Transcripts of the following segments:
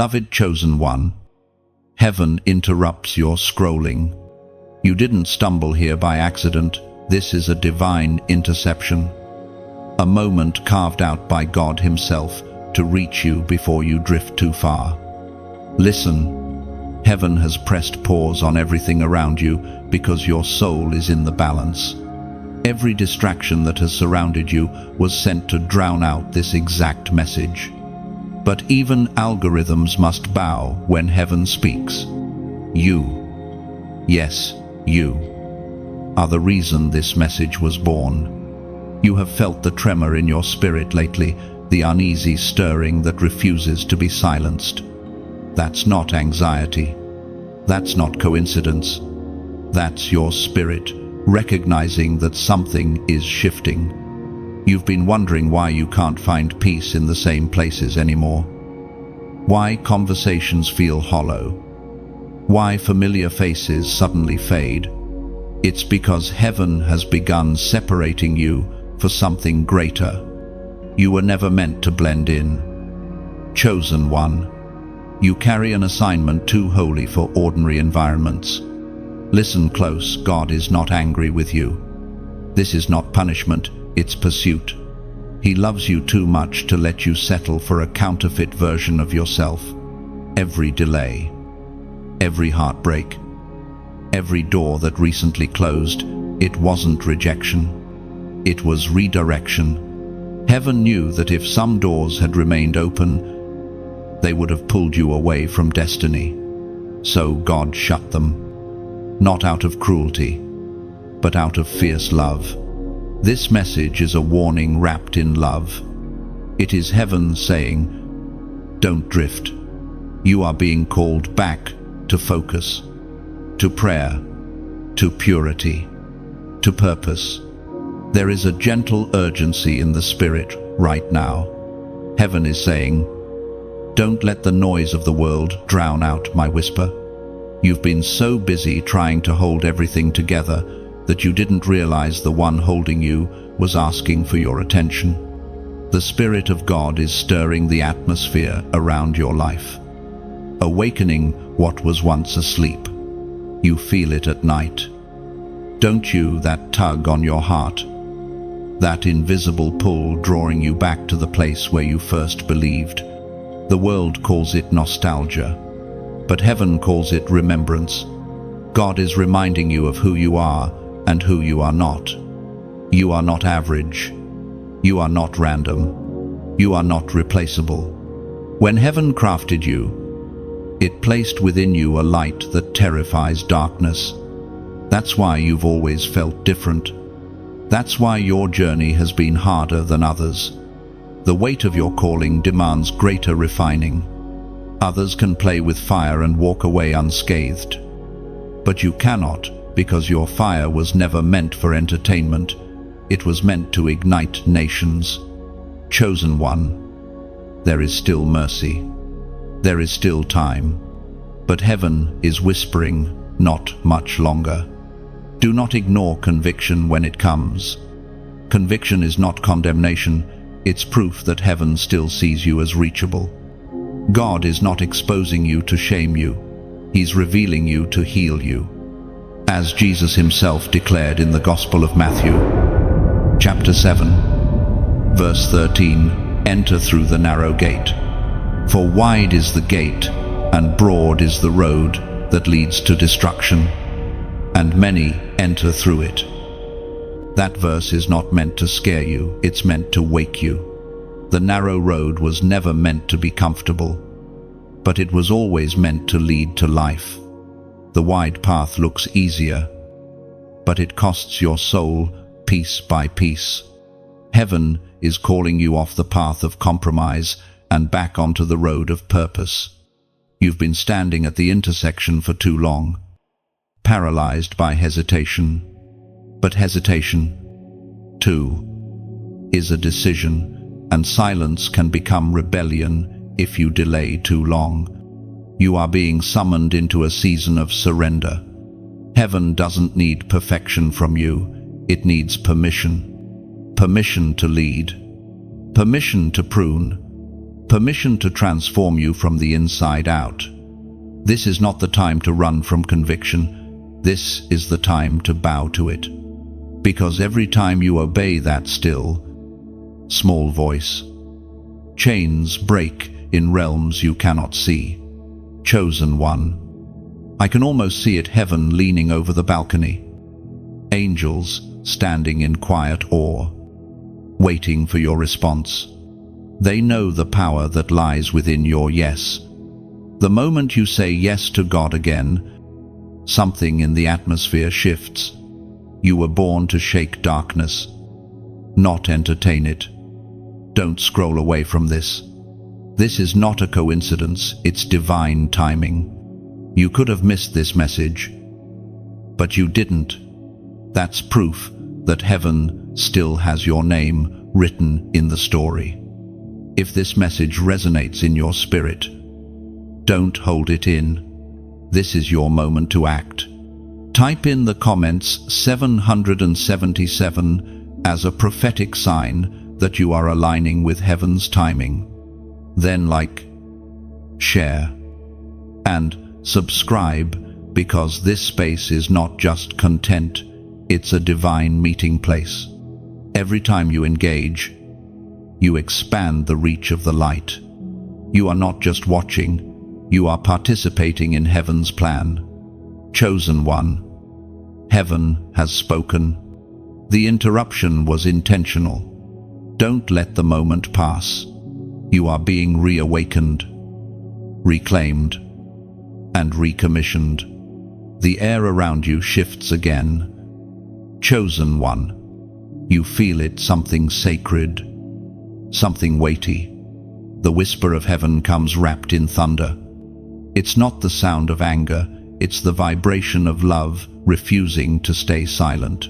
Beloved chosen one, heaven interrupts your scrolling. You didn't stumble here by accident. This is a divine interception. A moment carved out by God Himself to reach you before you drift too far. Listen, heaven has pressed pause on everything around you because your soul is in the balance. Every distraction that has surrounded you was sent to drown out this exact message. But even algorithms must bow when heaven speaks. You, yes, you, are the reason this message was born. You have felt the tremor in your spirit lately, the uneasy stirring that refuses to be silenced. That's not anxiety. That's not coincidence. That's your spirit, recognizing that something is shifting. You've been wondering why you can't find peace in the same places anymore. Why conversations feel hollow. Why familiar faces suddenly fade. It's because heaven has begun separating you for something greater. You were never meant to blend in. Chosen one, you carry an assignment too holy for ordinary environments. Listen close, God is not angry with you. This is not punishment, it's pursuit. He loves you too much to let you settle for a counterfeit version of yourself. Every delay, every heartbreak, every door that recently closed, it wasn't rejection. It was redirection. Heaven knew that if some doors had remained open, they would have pulled you away from destiny. So God shut them. Not out of cruelty, but out of fierce love. This message is a warning wrapped in love. It is heaven saying, don't drift. You are being called back to focus, to prayer, to purity, to purpose. There is a gentle urgency in the spirit right now. Heaven is saying, don't let the noise of the world drown out my whisper. You've been so busy trying to hold everything together that you didn't realize the one holding you was asking for your attention. The Spirit of God is stirring the atmosphere around your life, awakening what was once asleep. You feel it at night. Don't you, that tug on your heart? That invisible pull drawing you back to the place where you first believed. The world calls it nostalgia, but heaven calls it remembrance. God is reminding you of who you are and who you are not. You are not average. You are not random. You are not replaceable. When heaven crafted you, it placed within you a light that terrifies darkness. That's why you've always felt different. That's why your journey has been harder than others. The weight of your calling demands greater refining. Others can play with fire and walk away unscathed. But you cannot, because your fire was never meant for entertainment. It was meant to ignite nations. Chosen one, there is still mercy. There is still time. But heaven is whispering, not much longer. Do not ignore conviction when it comes. Conviction is not condemnation. It's proof that heaven still sees you as reachable. God is not exposing you to shame you. He's revealing you to heal you. As Jesus himself declared in the Gospel of Matthew, chapter 7, verse 13, enter through the narrow gate. For wide is the gate, and broad is the road that leads to destruction, and many enter through it. That verse is not meant to scare you, it's meant to wake you. The narrow road was never meant to be comfortable, but it was always meant to lead to life. The wide path looks easier, but it costs your soul piece by piece. Heaven is calling you off the path of compromise and back onto the road of purpose. You've been standing at the intersection for too long, paralyzed by hesitation. But hesitation, too, is a decision, and silence can become rebellion if you delay too long. You are being summoned into a season of surrender. Heaven doesn't need perfection from you, it needs permission. Permission to lead, permission to prune, permission to transform you from the inside out. This is not the time to run from conviction. This is the time to bow to it. Because every time you obey that still, small voice, chains break in realms you cannot see. Chosen one. I can almost see it, heaven leaning over the balcony. Angels standing in quiet awe, waiting for your response. They know the power that lies within your yes. The moment you say yes to God again, something in the atmosphere shifts. You were born to shake darkness, not entertain it. Don't scroll away from this. This is not a coincidence, it's divine timing. You could have missed this message, but you didn't. That's proof that heaven still has your name written in the story. If this message resonates in your spirit, don't hold it in. This is your moment to act. Type in the comments 777 as a prophetic sign that you are aligning with heaven's timing. Then like, share, and subscribe, because this space is not just content, it's a divine meeting place. Every time you engage, you expand the reach of the light. You are not just watching, you are participating in heaven's plan. Chosen one. Heaven has spoken. The interruption was intentional. Don't let the moment pass. You are being reawakened, reclaimed, and recommissioned. The air around you shifts again. Chosen one. You feel it, something sacred, something weighty. The whisper of heaven comes wrapped in thunder. It's not the sound of anger, it's the vibration of love refusing to stay silent.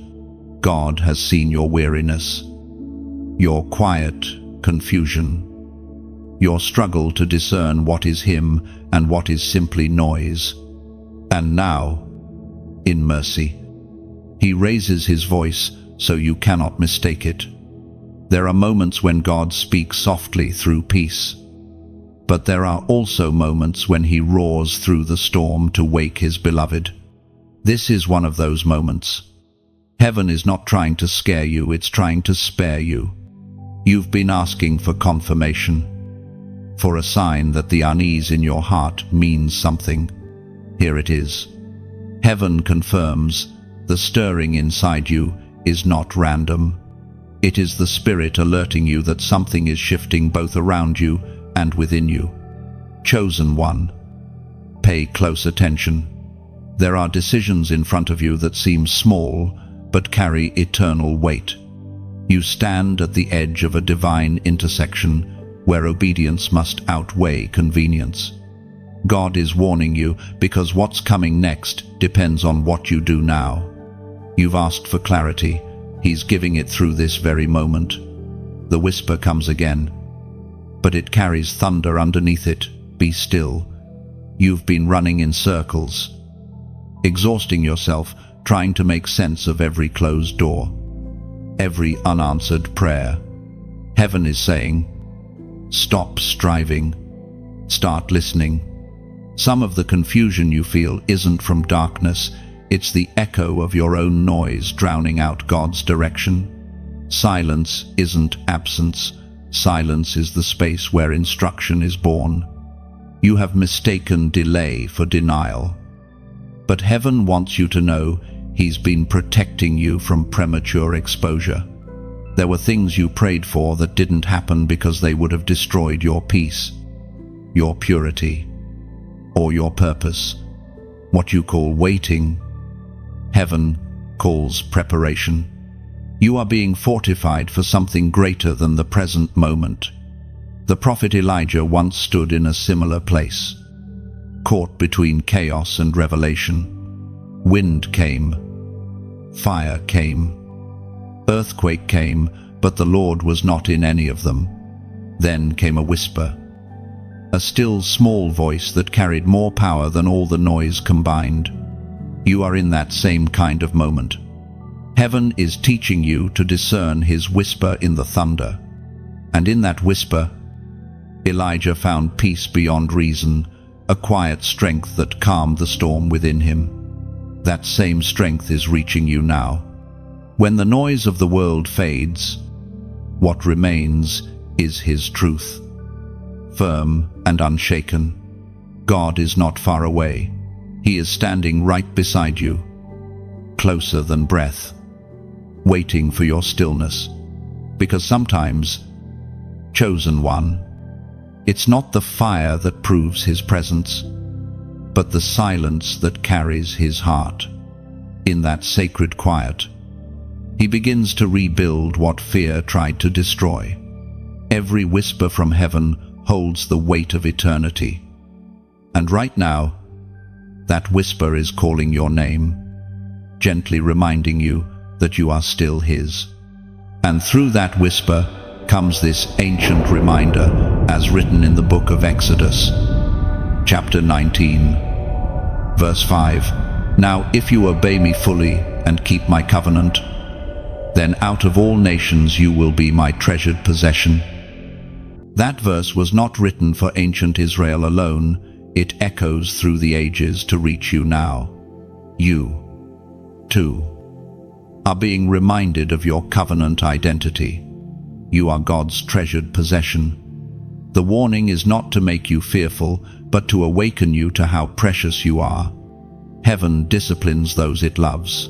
God has seen your weariness, your quiet confusion, your struggle to discern what is Him and what is simply noise. And now, in mercy, He raises His voice so you cannot mistake it. There are moments when God speaks softly through peace, but there are also moments when He roars through the storm to wake His beloved. This is one of those moments. Heaven is not trying to scare you, it's trying to spare you. You've been asking for confirmation, for a sign that the unease in your heart means something. Here it is. Heaven confirms the stirring inside you is not random. It is the Spirit alerting you that something is shifting both around you and within you. Chosen one. Pay close attention. There are decisions in front of you that seem small, but carry eternal weight. You stand at the edge of a divine intersection where obedience must outweigh convenience. God is warning you because what's coming next depends on what you do now. You've asked for clarity. He's giving it through this very moment. The whisper comes again, but it carries thunder underneath it. Be still. You've been running in circles, exhausting yourself, trying to make sense of every closed door, every unanswered prayer. Heaven is saying, stop striving, start listening. Some of the confusion you feel isn't from darkness, it's the echo of your own noise drowning out God's direction. Silence isn't absence. Silence is the space where instruction is born. You have mistaken delay for denial. But heaven wants you to know He's been protecting you from premature exposure. There were things you prayed for that didn't happen because they would have destroyed your peace, your purity, or your purpose. What you call waiting, heaven calls preparation. You are being fortified for something greater than the present moment. The prophet Elijah once stood in a similar place, caught between chaos and revelation. Wind came, fire came, earthquake came, but the Lord was not in any of them. Then came a whisper, a still small voice that carried more power than all the noise combined. You are in that same kind of moment. Heaven is teaching you to discern His whisper in the thunder. And in that whisper, Elijah found peace beyond reason, a quiet strength that calmed the storm within him. That same strength is reaching you now. When the noise of the world fades, what remains is His truth. Firm and unshaken, God is not far away. He is standing right beside you, closer than breath, waiting for your stillness. Because sometimes, chosen one, it's not the fire that proves His presence, but the silence that carries His heart. In that sacred quiet, He begins to rebuild what fear tried to destroy. Every whisper from heaven holds the weight of eternity. And right now, that whisper is calling your name, gently reminding you that you are still His. And through that whisper comes this ancient reminder, as written in the book of Exodus, chapter 19, verse 5. Now if you obey me fully and keep my covenant, then out of all nations you will be my treasured possession. That verse was not written for ancient Israel alone. It echoes through the ages to reach you now. You, too, are being reminded of your covenant identity. You are God's treasured possession. The warning is not to make you fearful, but to awaken you to how precious you are. Heaven disciplines those it loves.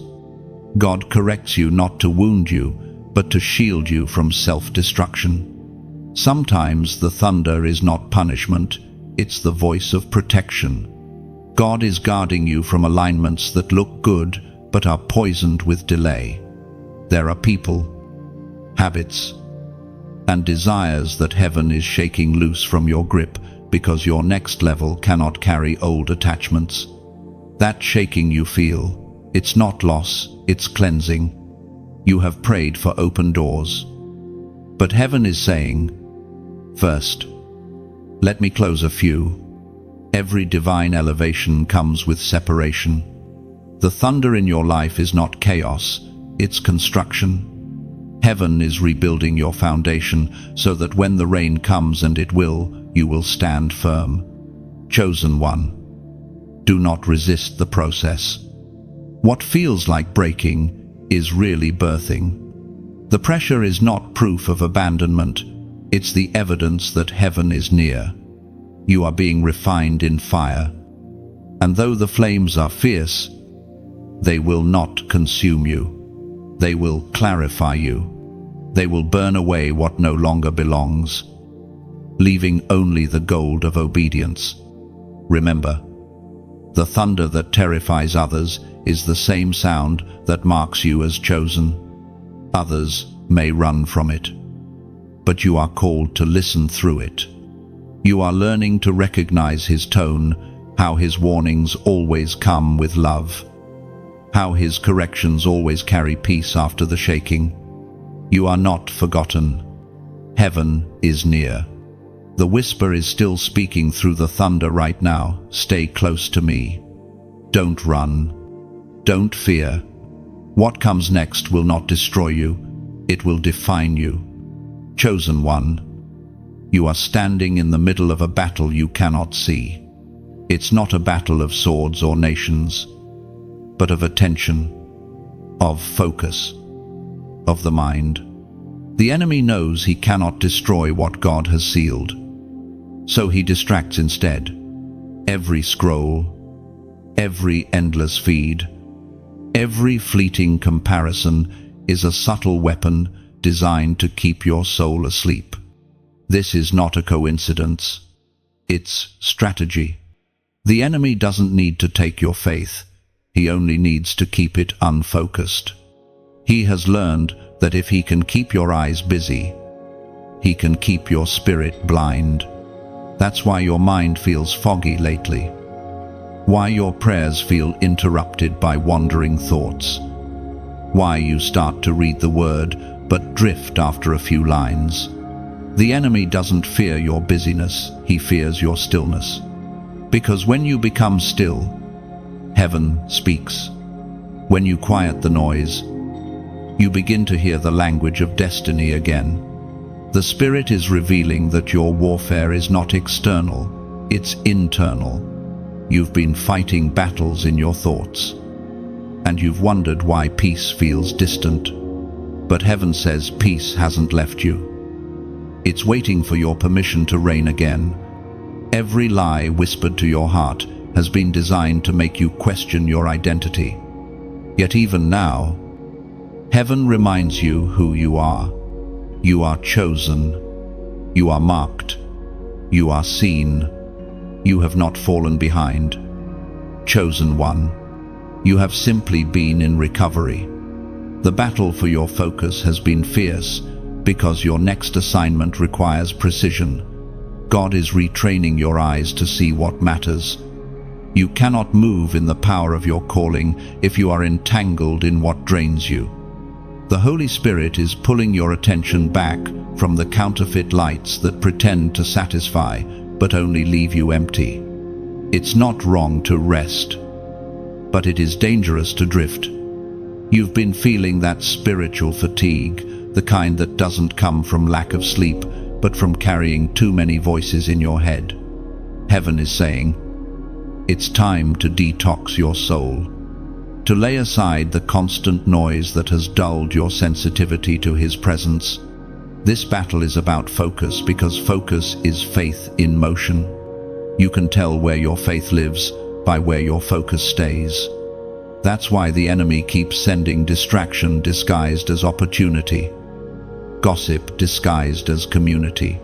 God corrects you not to wound you, but to shield you from self-destruction. Sometimes the thunder is not punishment, it's the voice of protection. God is guarding you from alignments that look good, but are poisoned with delay. There are people, habits, and desires that heaven is shaking loose from your grip because your next level cannot carry old attachments. That shaking you feel, it's not loss, it's cleansing. You have prayed for open doors. But heaven is saying, first, let me close a few. Every divine elevation comes with separation. The thunder in your life is not chaos, it's construction. Heaven is rebuilding your foundation so that when the rain comes, and it will, you will stand firm. Chosen one, do not resist the process. What feels like breaking is really birthing. The pressure is not proof of abandonment, it's the evidence that heaven is near. You are being refined in fire, and though the flames are fierce, they will not consume you. They will clarify you. They will burn away what no longer belongs, leaving only the gold of obedience. Remember, the thunder that terrifies others is the same sound that marks you as chosen. Others may run from it, but you are called to listen through it. You are learning to recognize His tone, how His warnings always come with love, how His corrections always carry peace after the shaking. You are not forgotten. Heaven is near. The whisper is still speaking through the thunder right now. Stay close to me. Don't run. Don't fear. What comes next will not destroy you. It will define you. Chosen one, you are standing in the middle of a battle you cannot see. It's not a battle of swords or nations, but of attention, of focus, of the mind. The enemy knows he cannot destroy what God has sealed, so he distracts instead. Every scroll, every endless feed, every fleeting comparison is a subtle weapon designed to keep your soul asleep. This is not a coincidence. It's strategy. The enemy doesn't need to take your faith. He only needs to keep it unfocused. He has learned that if he can keep your eyes busy, he can keep your spirit blind. That's why your mind feels foggy lately. Why your prayers feel interrupted by wandering thoughts. Why you start to read the word but drift after a few lines. The enemy doesn't fear your busyness, he fears your stillness. Because when you become still, heaven speaks. When you quiet the noise, you begin to hear the language of destiny again. The Spirit is revealing that your warfare is not external, it's internal. You've been fighting battles in your thoughts, and you've wondered why peace feels distant. But heaven says peace hasn't left you. It's waiting for your permission to reign again. Every lie whispered to your heart has been designed to make you question your identity. Yet even now, heaven reminds you who you are. You are chosen. You are marked. You are seen. You have not fallen behind. Chosen one. You have simply been in recovery. The battle for your focus has been fierce because your next assignment requires precision. God is retraining your eyes to see what matters. You cannot move in the power of your calling if you are entangled in what drains you. The Holy Spirit is pulling your attention back from the counterfeit lights that pretend to satisfy but only leave you empty. It's not wrong to rest, but it is dangerous to drift. You've been feeling that spiritual fatigue, the kind that doesn't come from lack of sleep, but from carrying too many voices in your head. Heaven is saying, it's time to detox your soul, to lay aside the constant noise that has dulled your sensitivity to His presence. This battle is about focus because focus is faith in motion. You can tell where your faith lives by where your focus stays. That's why the enemy keeps sending distraction disguised as opportunity, gossip disguised as community,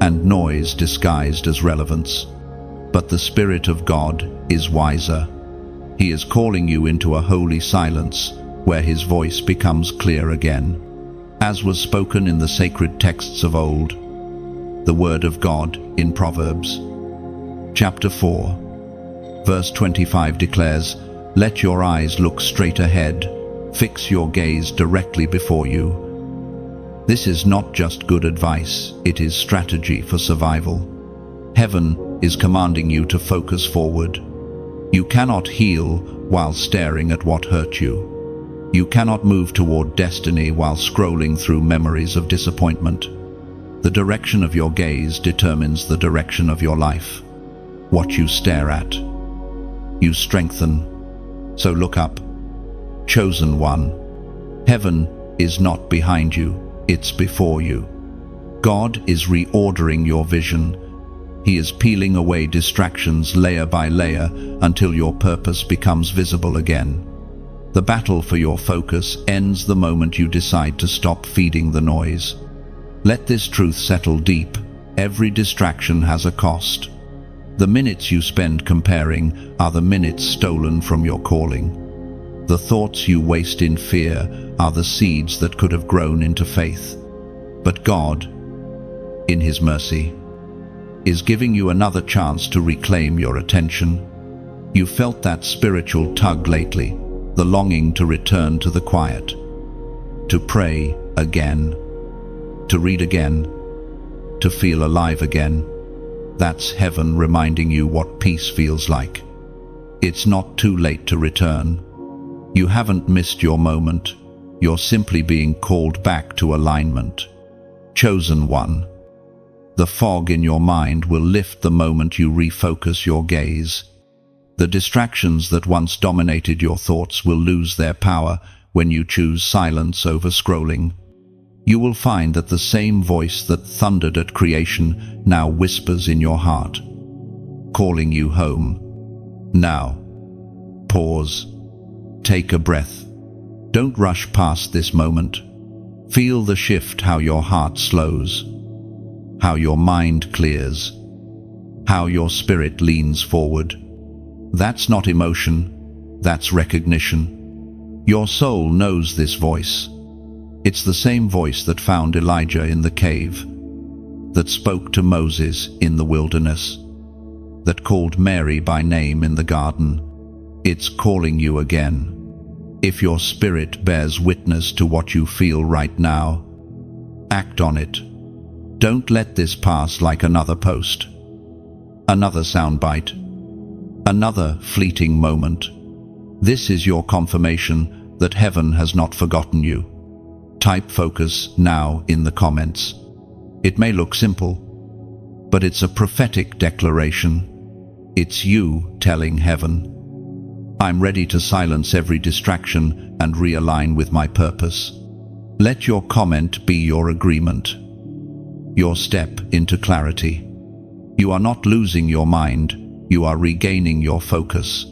and noise disguised as relevance. But the Spirit of God is wiser. He is calling you into a holy silence where His voice becomes clear again, as was spoken in the sacred texts of old, the Word of God in Proverbs. Chapter 4, verse 25 declares, "Let your eyes look straight ahead, fix your gaze directly before you." This is not just good advice, it is strategy for survival. Heaven is commanding you to focus forward. You cannot heal while staring at what hurt you. You cannot move toward destiny while scrolling through memories of disappointment. The direction of your gaze determines the direction of your life. What you stare at, you strengthen. So look up. Chosen one. Heaven is not behind you, it's before you. God is reordering your vision. He is peeling away distractions layer by layer until your purpose becomes visible again. The battle for your focus ends the moment you decide to stop feeding the noise. Let this truth settle deep. Every distraction has a cost. The minutes you spend comparing are the minutes stolen from your calling. The thoughts you waste in fear are the seeds that could have grown into faith. But God, in His mercy, is giving you another chance to reclaim your attention. You felt that spiritual tug lately, the longing to return to the quiet, to pray again, to read again, to feel alive again. That's heaven reminding you what peace feels like. It's not too late to return. You haven't missed your moment. You're simply being called back to alignment. Chosen one. The fog in your mind will lift the moment you refocus your gaze. The distractions that once dominated your thoughts will lose their power when you choose silence over scrolling. You will find that the same voice that thundered at creation now whispers in your heart, calling you home. Now, pause. Take a breath. Don't rush past this moment. Feel the shift, how your heart slows, how your mind clears, how your spirit leans forward. That's not emotion, that's recognition. Your soul knows this voice. It's the same voice that found Elijah in the cave, that spoke to Moses in the wilderness, that called Mary by name in the garden. It's calling you again. If your spirit bears witness to what you feel right now, act on it. Don't let this pass like another post, another soundbite, another fleeting moment. This is your confirmation that heaven has not forgotten you. Type focus now in the comments. It may look simple, but it's a prophetic declaration. It's you telling heaven, I'm ready to silence every distraction and realign with my purpose. Let your comment be your agreement, your step into clarity. You are not losing your mind, you are regaining your focus.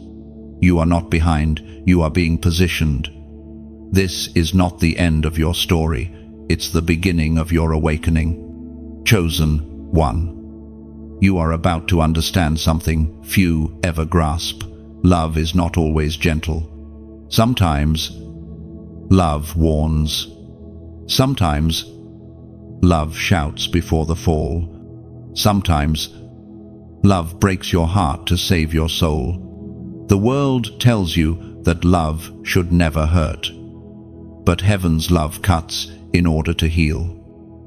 You are not behind, you are being positioned. This is not the end of your story, it's the beginning of your awakening. Chosen one. You are about to understand something few ever grasp. Love is not always gentle. Sometimes, love warns. Sometimes, love shouts before the fall. Sometimes, love breaks your heart to save your soul. The world tells you that love should never hurt. But heaven's love cuts in order to heal.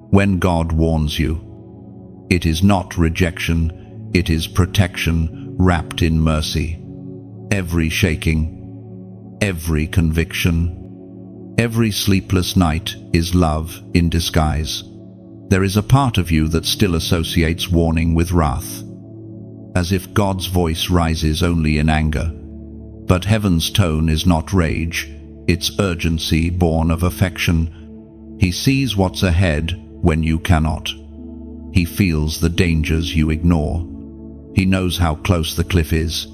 When God warns you, it is not rejection, it is protection wrapped in mercy. Every shaking, every conviction, every sleepless night is love in disguise. There is a part of you that still associates warning with wrath, as if God's voice rises only in anger. But heaven's tone is not rage, it's urgency born of affection. He sees what's ahead when you cannot. He feels the dangers you ignore. He knows how close the cliff is,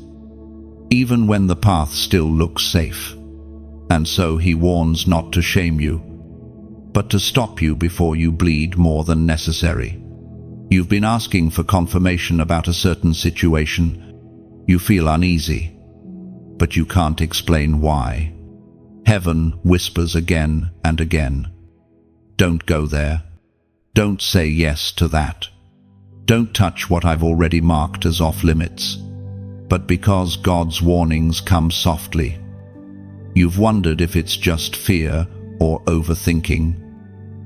even when the path still looks safe. And so he warns not to shame you, but to stop you before you bleed more than necessary. You've been asking for confirmation about a certain situation. You feel uneasy, but you can't explain why. Heaven whispers again and again, don't go there. Don't say yes to that. Don't touch what I've already marked as off limits. But because God's warnings come softly, you've wondered if it's just fear or overthinking.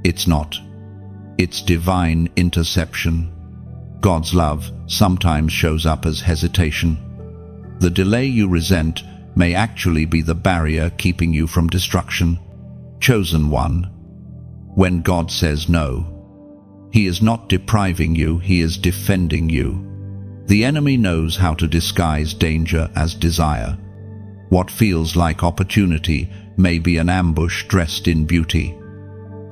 It's not. It's divine interception. God's love sometimes shows up as hesitation. The delay you resent may actually be the barrier keeping you from destruction. Chosen one. When God says no, He is not depriving you, He is defending you. The enemy knows how to disguise danger as desire. What feels like opportunity may be an ambush dressed in beauty.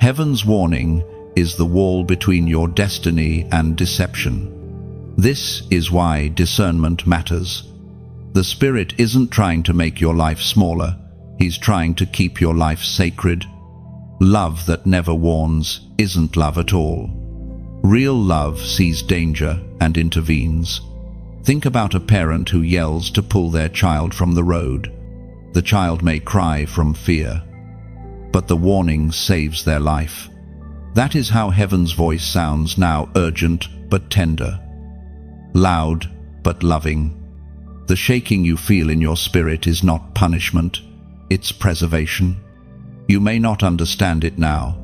Heaven's warning is the wall between your destiny and deception. This is why discernment matters. The Spirit isn't trying to make your life smaller, He's trying to keep your life sacred. Love that never warns isn't love at all. Real love sees danger and intervenes. Think about a parent who yells to pull their child from the road. The child may cry from fear, but the warning saves their life. That is how heaven's voice sounds now, urgent but tender, loud but loving. The shaking you feel in your spirit is not punishment, it's preservation. You may not understand it now,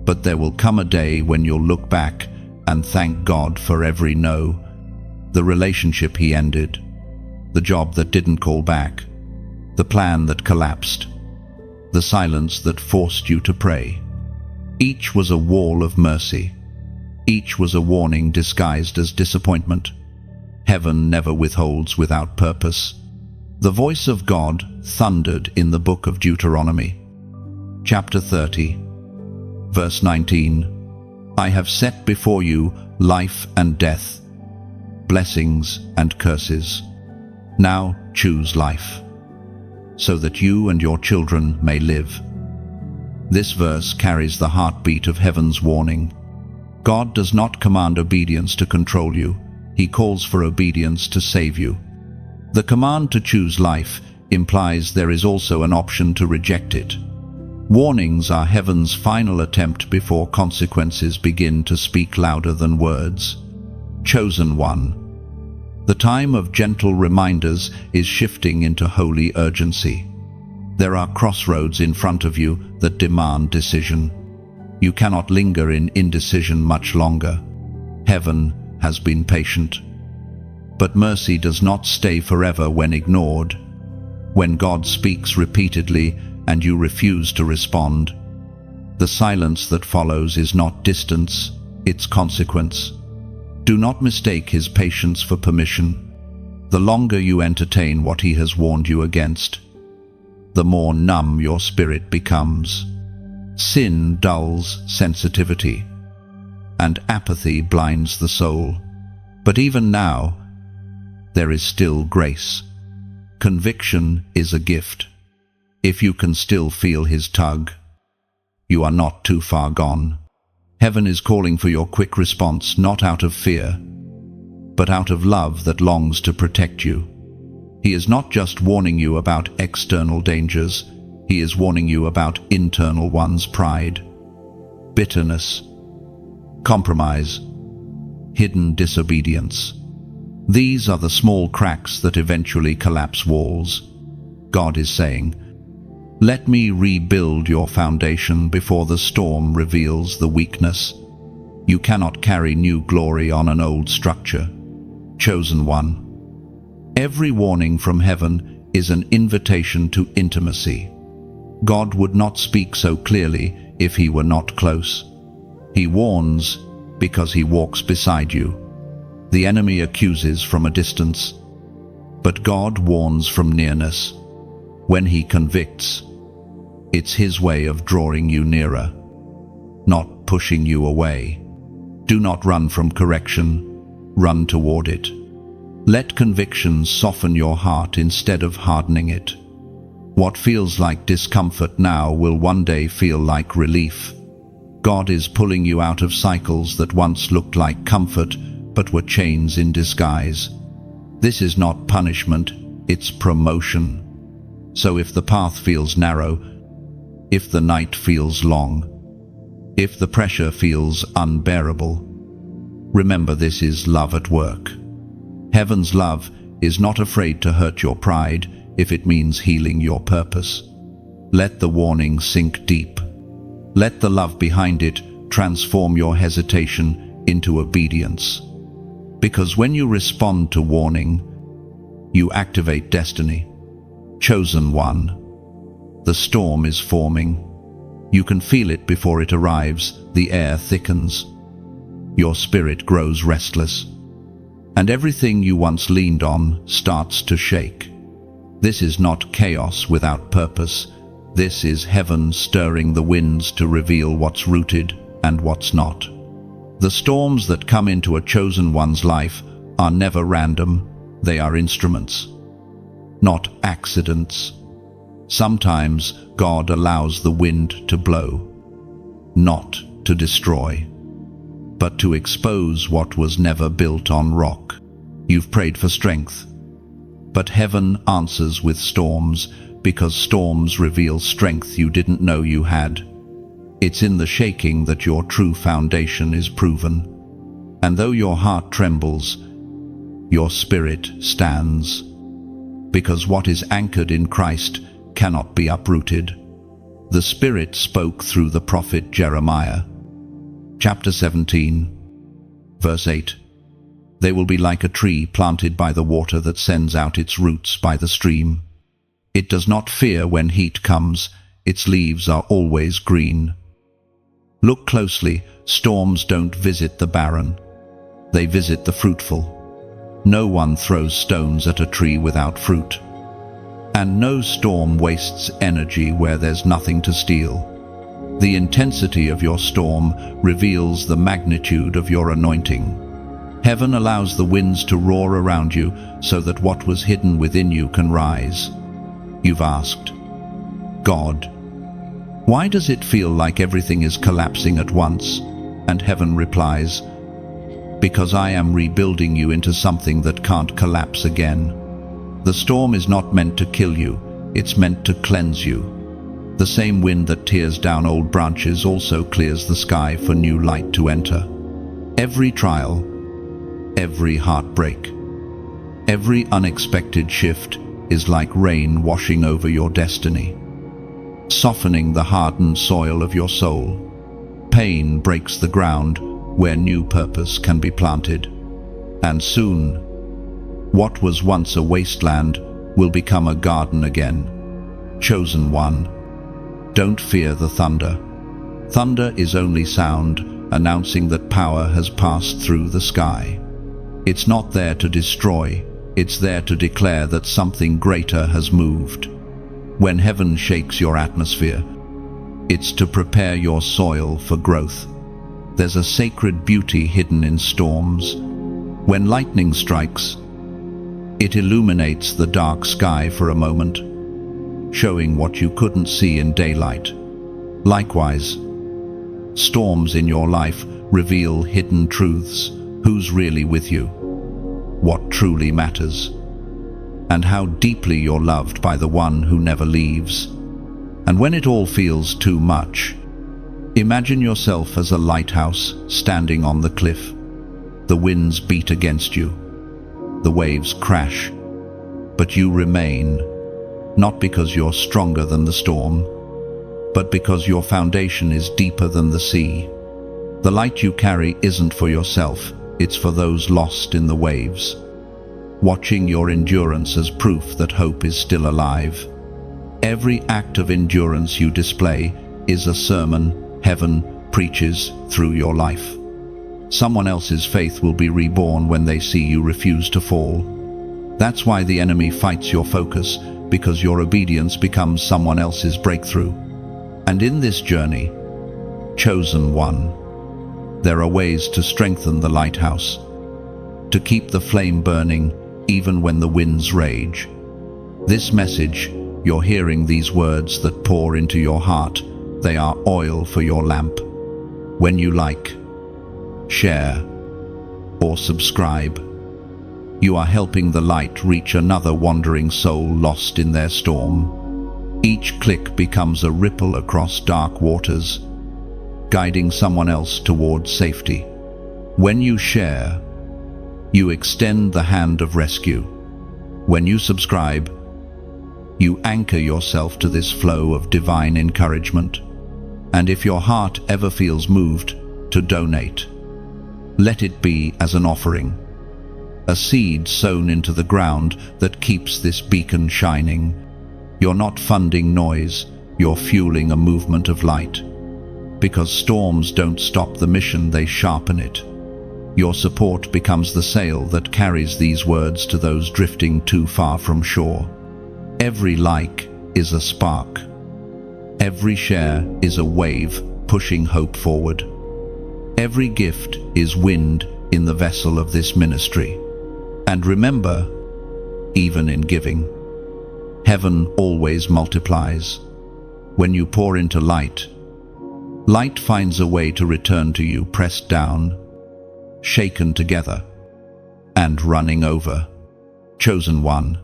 but there will come a day when you'll look back and thank God for every no. The relationship He ended, the job that didn't call back, the plan that collapsed, the silence that forced you to pray. Each was a wall of mercy. Each was a warning disguised as disappointment. Heaven never withholds without purpose. The voice of God thundered in the book of Deuteronomy, chapter 30, verse 19. I have set before you life and death, blessings and curses. Now choose life, so that you and your children may live. This verse carries the heartbeat of heaven's warning. God does not command obedience to control you. He calls for obedience to save you. The command to choose life implies there is also an option to reject it. Warnings are heaven's final attempt before consequences begin to speak louder than words. Chosen one. The time of gentle reminders is shifting into holy urgency. There are crossroads in front of you that demand decision. You cannot linger in indecision much longer. Heaven has been patient. But mercy does not stay forever when ignored. When God speaks repeatedly and you refuse to respond, the silence that follows is not distance, its consequence. Do not mistake his patience for permission. The longer you entertain what he has warned you against, the more numb your spirit becomes. Sin dulls sensitivity, and apathy blinds the soul. But even now, there is still grace. Conviction is a gift. If you can still feel his tug, you are not too far gone. Heaven is calling for your quick response, not out of fear, but out of love that longs to protect you. He is not just warning you about external dangers, he is warning you about internal ones: pride, bitterness, compromise, hidden disobedience. These are the small cracks that eventually collapse walls. God is saying, "Let me rebuild your foundation before the storm reveals the weakness." You cannot carry new glory on an old structure. Chosen one. Every warning from heaven is an invitation to intimacy. God would not speak so clearly if he were not close. He warns because he walks beside you. The enemy accuses from a distance, but God warns from nearness. When he convicts, it's his way of drawing you nearer, not pushing you away. Do not run from correction, run toward it. Let convictions soften your heart instead of hardening it. What feels like discomfort now will one day feel like relief. God is pulling you out of cycles that once looked like comfort but were chains in disguise. This is not punishment, it's promotion. So if the path feels narrow, if the night feels long, if the pressure feels unbearable, remember this is love at work. Heaven's love is not afraid to hurt your pride if it means healing your purpose. Let the warning sink deep. Let the love behind it transform your hesitation into obedience. Because when you respond to warning, you activate destiny. Chosen one. The storm is forming. You can feel it before it arrives. The air thickens. Your spirit grows restless, and everything you once leaned on starts to shake. This is not chaos without purpose. This is heaven stirring the winds to reveal what's rooted and what's not. The storms that come into a chosen one's life are never random. They are instruments, not accidents. Sometimes God allows the wind to blow, not to destroy, but to expose what was never built on rock. You've prayed for strength, but heaven answers with storms, because storms reveal strength you didn't know you had. It's in the shaking that your true foundation is proven. And though your heart trembles, your spirit stands, because what is anchored in Christ cannot be uprooted. The Spirit spoke through the prophet Jeremiah. Chapter 17, verse 8. They will be like a tree planted by the water that sends out its roots by the stream. It does not fear when heat comes. Its leaves are always green. Look closely. Storms don't visit the barren. They visit the fruitful. No one throws stones at a tree without fruit. And no storm wastes energy where there's nothing to steal. The intensity of your storm reveals the magnitude of your anointing. Heaven allows the winds to roar around you so that what was hidden within you can rise. You've asked, God, why does it feel like everything is collapsing at once? And heaven replies, because I am rebuilding you into something that can't collapse again. The storm is not meant to kill you, it's meant to cleanse you. The same wind that tears down old branches also clears the sky for new light to enter. Every trial, every heartbreak, every unexpected shift is like rain washing over your destiny, softening the hardened soil of your soul. Pain breaks the ground where new purpose can be planted. And soon, what was once a wasteland will become a garden again. Chosen one, don't fear the thunder. Thunder is only sound, announcing that power has passed through the sky. It's not there to destroy, it's there to declare that something greater has moved. When heaven shakes your atmosphere, it's to prepare your soil for growth. There's a sacred beauty hidden in storms. When lightning strikes, it illuminates the dark sky for a moment, showing what you couldn't see in daylight. Likewise, storms in your life reveal hidden truths. Who's really with you? What truly matters? And how deeply you're loved by the one who never leaves. And when it all feels too much, imagine yourself as a lighthouse standing on the cliff. The winds beat against you. The waves crash. But you remain, not because you're stronger than the storm, but because your foundation is deeper than the sea. The light you carry isn't for yourself, it's for those lost in the waves, watching your endurance as proof that hope is still alive. Every act of endurance you display is a sermon heaven preaches through your life. Someone else's faith will be reborn when they see you refuse to fall. That's why the enemy fights your focus, because your obedience becomes someone else's breakthrough. And in this journey, chosen one, there are ways to strengthen the lighthouse, to keep the flame burning even when the winds rage. This message, you're hearing these words that pour into your heart. They are oil for your lamp. When you like, share, or subscribe, you are helping the light reach another wandering soul lost in their storm. Each click becomes a ripple across dark waters, guiding someone else towards safety. When you share, you extend the hand of rescue. When you subscribe, you anchor yourself to this flow of divine encouragement. And if your heart ever feels moved to donate, let it be as an offering, a seed sown into the ground that keeps this beacon shining. You're not funding noise, you're fueling a movement of light. Because storms don't stop the mission, they sharpen it. Your support becomes the sail that carries these words to those drifting too far from shore. Every like is a spark. Every share is a wave pushing hope forward. Every gift is wind in the vessel of this ministry. And remember, even in giving, heaven always multiplies. When you pour into light, light finds a way to return to you, pressed down, shaken together, and running over. Chosen one,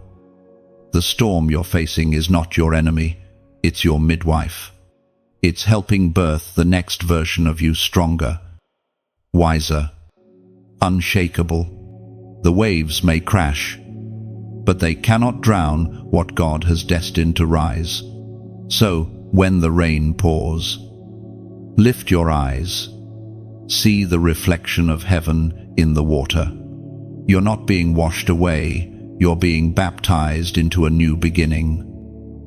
the storm you're facing is not your enemy, it's your midwife. It's helping birth the next version of you, stronger, wiser, unshakable. The waves may crash, but they cannot drown what God has destined to rise. So, when the rain pours, lift your eyes. See the reflection of heaven in the water. You're not being washed away, you're being baptized into a new beginning.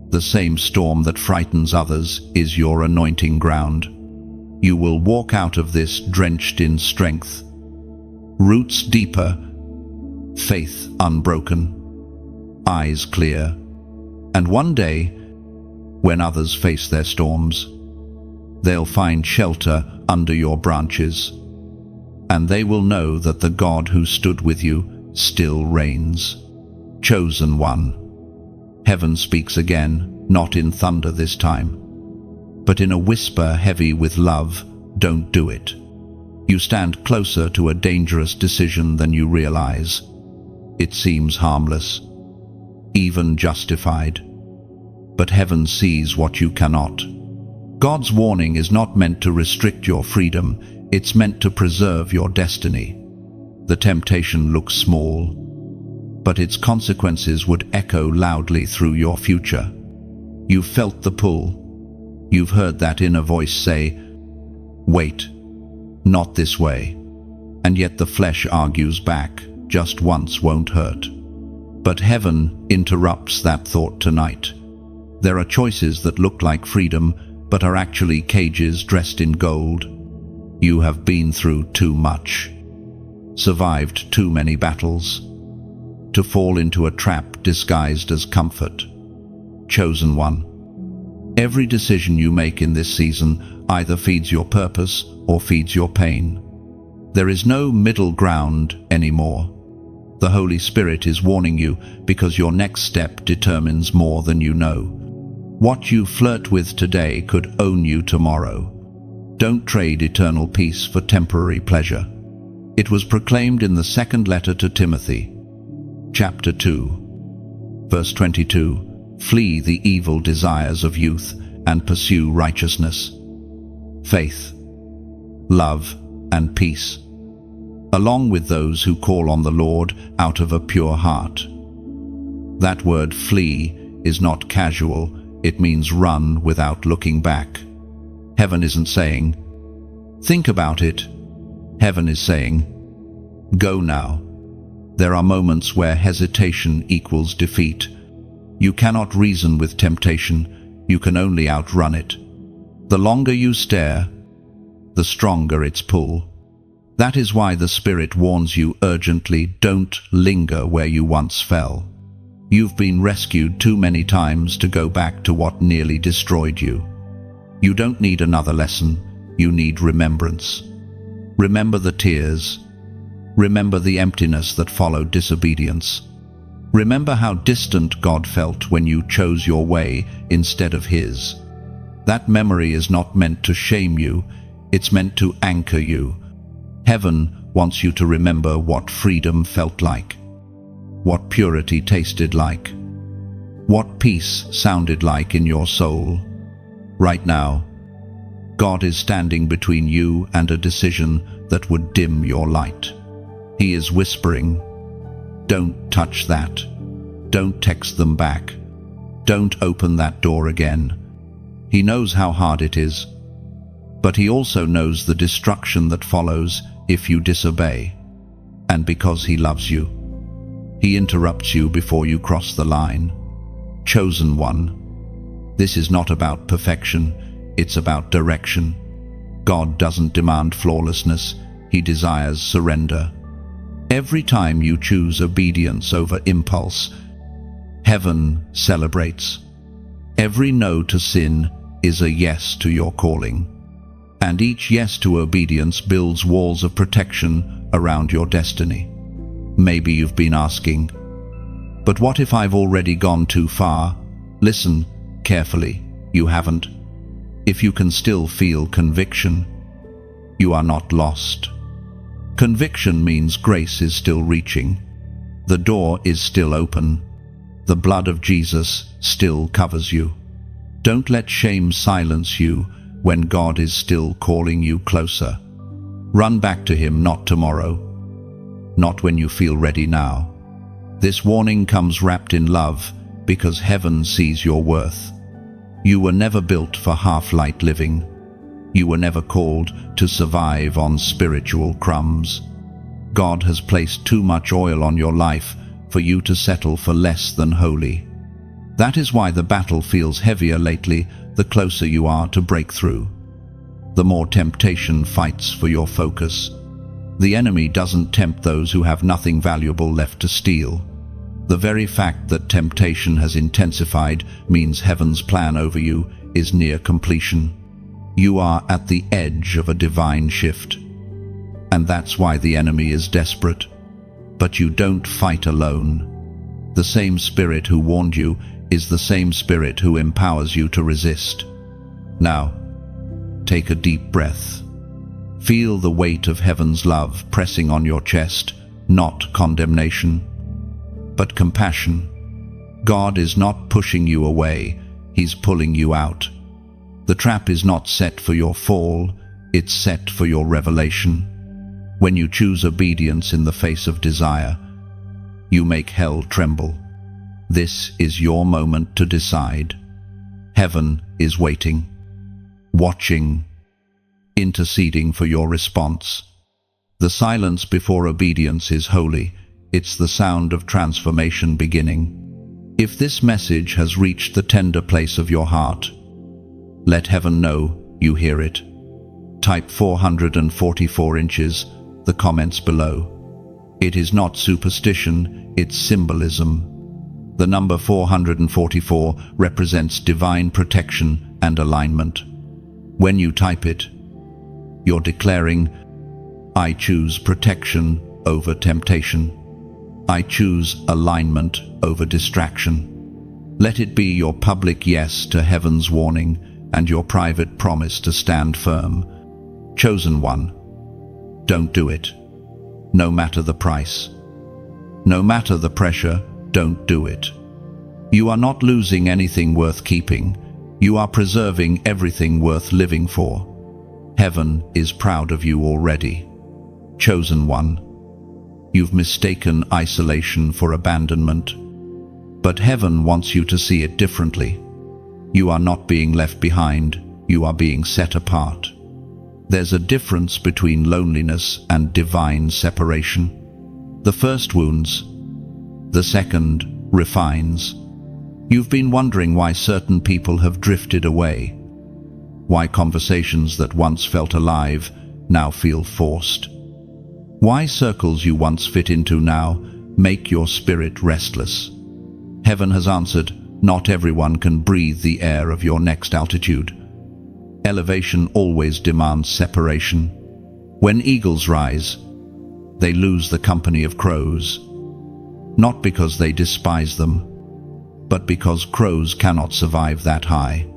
The same storm that frightens others is your anointing ground. You will walk out of this drenched in strength. Roots deeper, faith unbroken, eyes clear. And one day, when others face their storms, they'll find shelter under your branches, and they will know that the God who stood with you still reigns. Chosen one, heaven speaks again, not in thunder this time, but in a whisper heavy with love. Don't do it. You stand closer to a dangerous decision than you realize. It seems harmless, even justified, but heaven sees what you cannot. God's warning is not meant to restrict your freedom, it's meant to preserve your destiny. The temptation looks small, but its consequences would echo loudly through your future. You've felt the pull. You've heard that inner voice say, "Wait, not this way." And yet the flesh argues back, "Just once won't hurt." But heaven interrupts that thought tonight. There are choices that look like freedom, but are actually cages dressed in gold. You have been through too much, survived too many battles, to fall into a trap disguised as comfort. Chosen one. Every decision you make in this season either feeds your purpose or feeds your pain. There is no middle ground anymore. The Holy Spirit is warning you because your next step determines more than you know. What you flirt with today could own you tomorrow. Don't trade eternal peace for temporary pleasure. It was proclaimed in the second letter to Timothy, chapter 2, verse 22. Flee the evil desires of youth and pursue righteousness, faith, love, and peace, along with those who call on the Lord out of a pure heart. That word flee is not casual, it means run without looking back. Heaven isn't saying, think about it. Heaven is saying, go now. There are moments where hesitation equals defeat. You cannot reason with temptation, you can only outrun it. The longer you stare, the stronger its pull. That is why the Spirit warns you urgently, don't linger where you once fell. You've been rescued too many times to go back to what nearly destroyed you. You don't need another lesson, you need remembrance. Remember the tears. Remember the emptiness that followed disobedience. Remember how distant God felt when you chose your way instead of His. That memory is not meant to shame you, it's meant to anchor you. Heaven wants you to remember what freedom felt like, what purity tasted like, what peace sounded like in your soul. Right now, God is standing between you and a decision that would dim your light. He is whispering, don't touch that. Don't text them back. Don't open that door again. He knows how hard it is, but He also knows the destruction that follows if you disobey. And because He loves you, He interrupts you before you cross the line. Chosen one. This is not about perfection, it's about direction. God doesn't demand flawlessness, He desires surrender. Every time you choose obedience over impulse, heaven celebrates. Every no to sin is a yes to your calling. And each yes to obedience builds walls of protection around your destiny. Maybe you've been asking, but what if I've already gone too far? Listen carefully, you haven't. If you can still feel conviction, you are not lost. Conviction means grace is still reaching. The door is still open. The blood of Jesus still covers you. Don't let shame silence you when God is still calling you closer. Run back to Him, not tomorrow, not when you feel ready now. This warning comes wrapped in love because heaven sees your worth. You were never built for half-light living. You were never called to survive on spiritual crumbs. God has placed too much oil on your life for you to settle for less than holy. That is why the battle feels heavier lately the closer you are to breakthrough. The more temptation fights for your focus. The enemy doesn't tempt those who have nothing valuable left to steal. The very fact that temptation has intensified means heaven's plan over you is near completion. You are at the edge of a divine shift. And that's why the enemy is desperate. But you don't fight alone. The same Spirit who warned you is the same Spirit who empowers you to resist. Now, take a deep breath. Feel the weight of heaven's love pressing on your chest, not condemnation, but compassion. God is not pushing you away, He's pulling you out. The trap is not set for your fall, it's set for your revelation. When you choose obedience in the face of desire, you make hell tremble. This is your moment to decide. Heaven is waiting, watching, interceding for your response. The silence before obedience is holy. It's the sound of transformation beginning. If this message has reached the tender place of your heart, let heaven know you hear it. type 444 inches, the comments below. It is not superstition, it's symbolism. The number 444 represents divine protection and alignment. When you type it, you're declaring, I choose protection over temptation. I choose alignment over distraction. Let it be your public yes to heaven's warning and your private promise to stand firm. Chosen one, don't do it. No matter the price. No matter the pressure, don't do it. You are not losing anything worth keeping. You are preserving everything worth living for. Heaven is proud of you already. Chosen one, you've mistaken isolation for abandonment. But heaven wants you to see it differently. You are not being left behind, you are being set apart. There's a difference between loneliness and divine separation. The first wounds, the second refines. You've been wondering why certain people have drifted away, why conversations that once felt alive now feel forced, why circles you once fit into now make your spirit restless. Heaven has answered, not everyone can breathe the air of your next altitude. Elevation always demands separation. When eagles rise, they lose the company of crows, not because they despise them, but because crows cannot survive that high.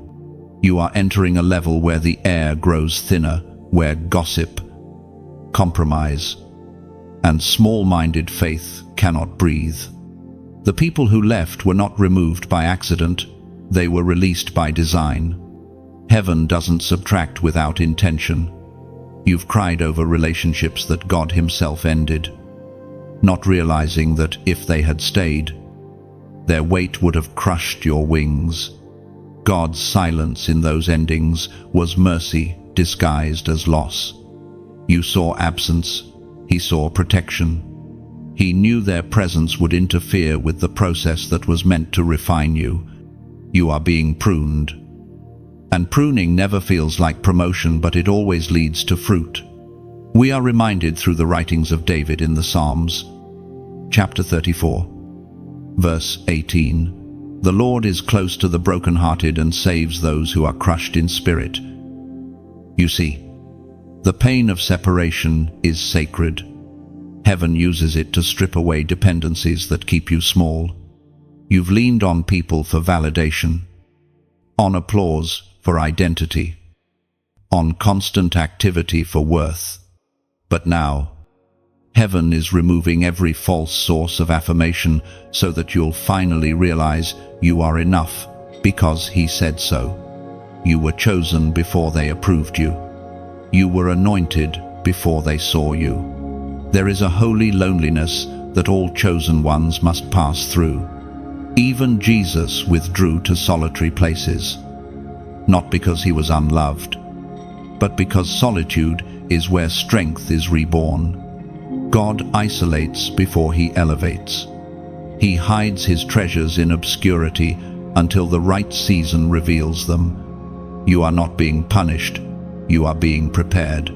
You are entering a level where the air grows thinner, where gossip, compromise, and small-minded faith cannot breathe. The people who left were not removed by accident, they were released by design. Heaven doesn't subtract without intention. You've cried over relationships that God Himself ended, not realizing that if they had stayed, their weight would have crushed your wings. God's silence in those endings was mercy disguised as loss. You saw absence, He saw protection. He knew their presence would interfere with the process that was meant to refine you. You are being pruned. And pruning never feels like promotion, but it always leads to fruit. We are reminded through the writings of David in the Psalms. Chapter 34, verse 18. The Lord is close to the brokenhearted and saves those who are crushed in spirit. You see, the pain of separation is sacred. Heaven uses it to strip away dependencies that keep you small. You've leaned on people for validation, on applause for identity, on constant activity for worth. But now, Heaven is removing every false source of affirmation so that you'll finally realize you are enough because He said so. You were chosen before they approved you. You were anointed before they saw you. There is a holy loneliness that all chosen ones must pass through. Even Jesus withdrew to solitary places, not because He was unloved, but because solitude is where strength is reborn. God isolates before He elevates. He hides His treasures in obscurity until the right season reveals them. You are not being punished, you are being prepared.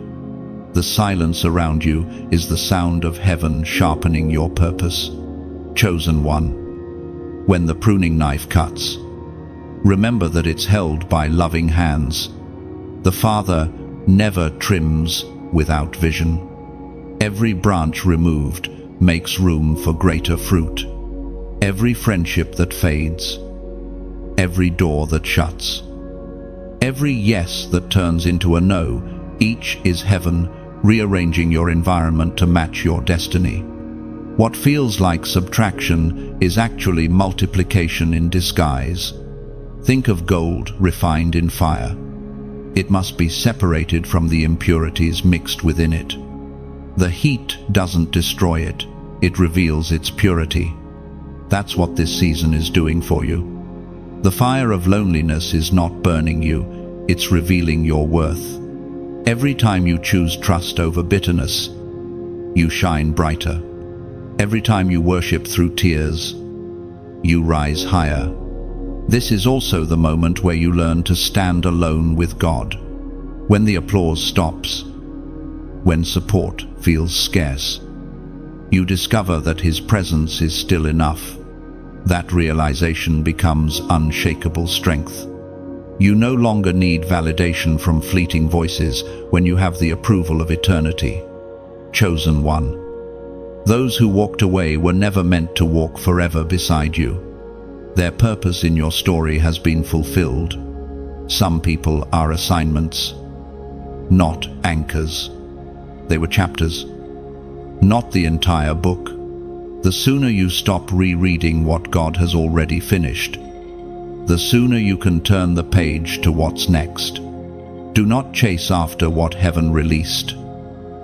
The silence around you is the sound of heaven sharpening your purpose. Chosen one, when the pruning knife cuts, remember that it's held by loving hands. The Father never trims without vision. Every branch removed makes room for greater fruit. Every friendship that fades, every door that shuts, every yes that turns into a no, each is heaven rearranging your environment to match your destiny. What feels like subtraction is actually multiplication in disguise. Think of gold refined in fire. It must be separated from the impurities mixed within it. The heat doesn't destroy it, it reveals its purity. That's what this season is doing for you. The fire of loneliness is not burning you, it's revealing your worth. Every time you choose trust over bitterness, you shine brighter. Every time you worship through tears, you rise higher. This is also the moment where you learn to stand alone with God. When the applause stops, when support feels scarce, you discover that His presence is still enough. That realization becomes unshakable strength. You no longer need validation from fleeting voices when you have the approval of eternity. Chosen one. Those who walked away were never meant to walk forever beside you. Their purpose in your story has been fulfilled. Some people are assignments, not anchors. They were chapters, not the entire book. The sooner you stop rereading what God has already finished, the sooner you can turn the page to what's next. Do not chase after what heaven released.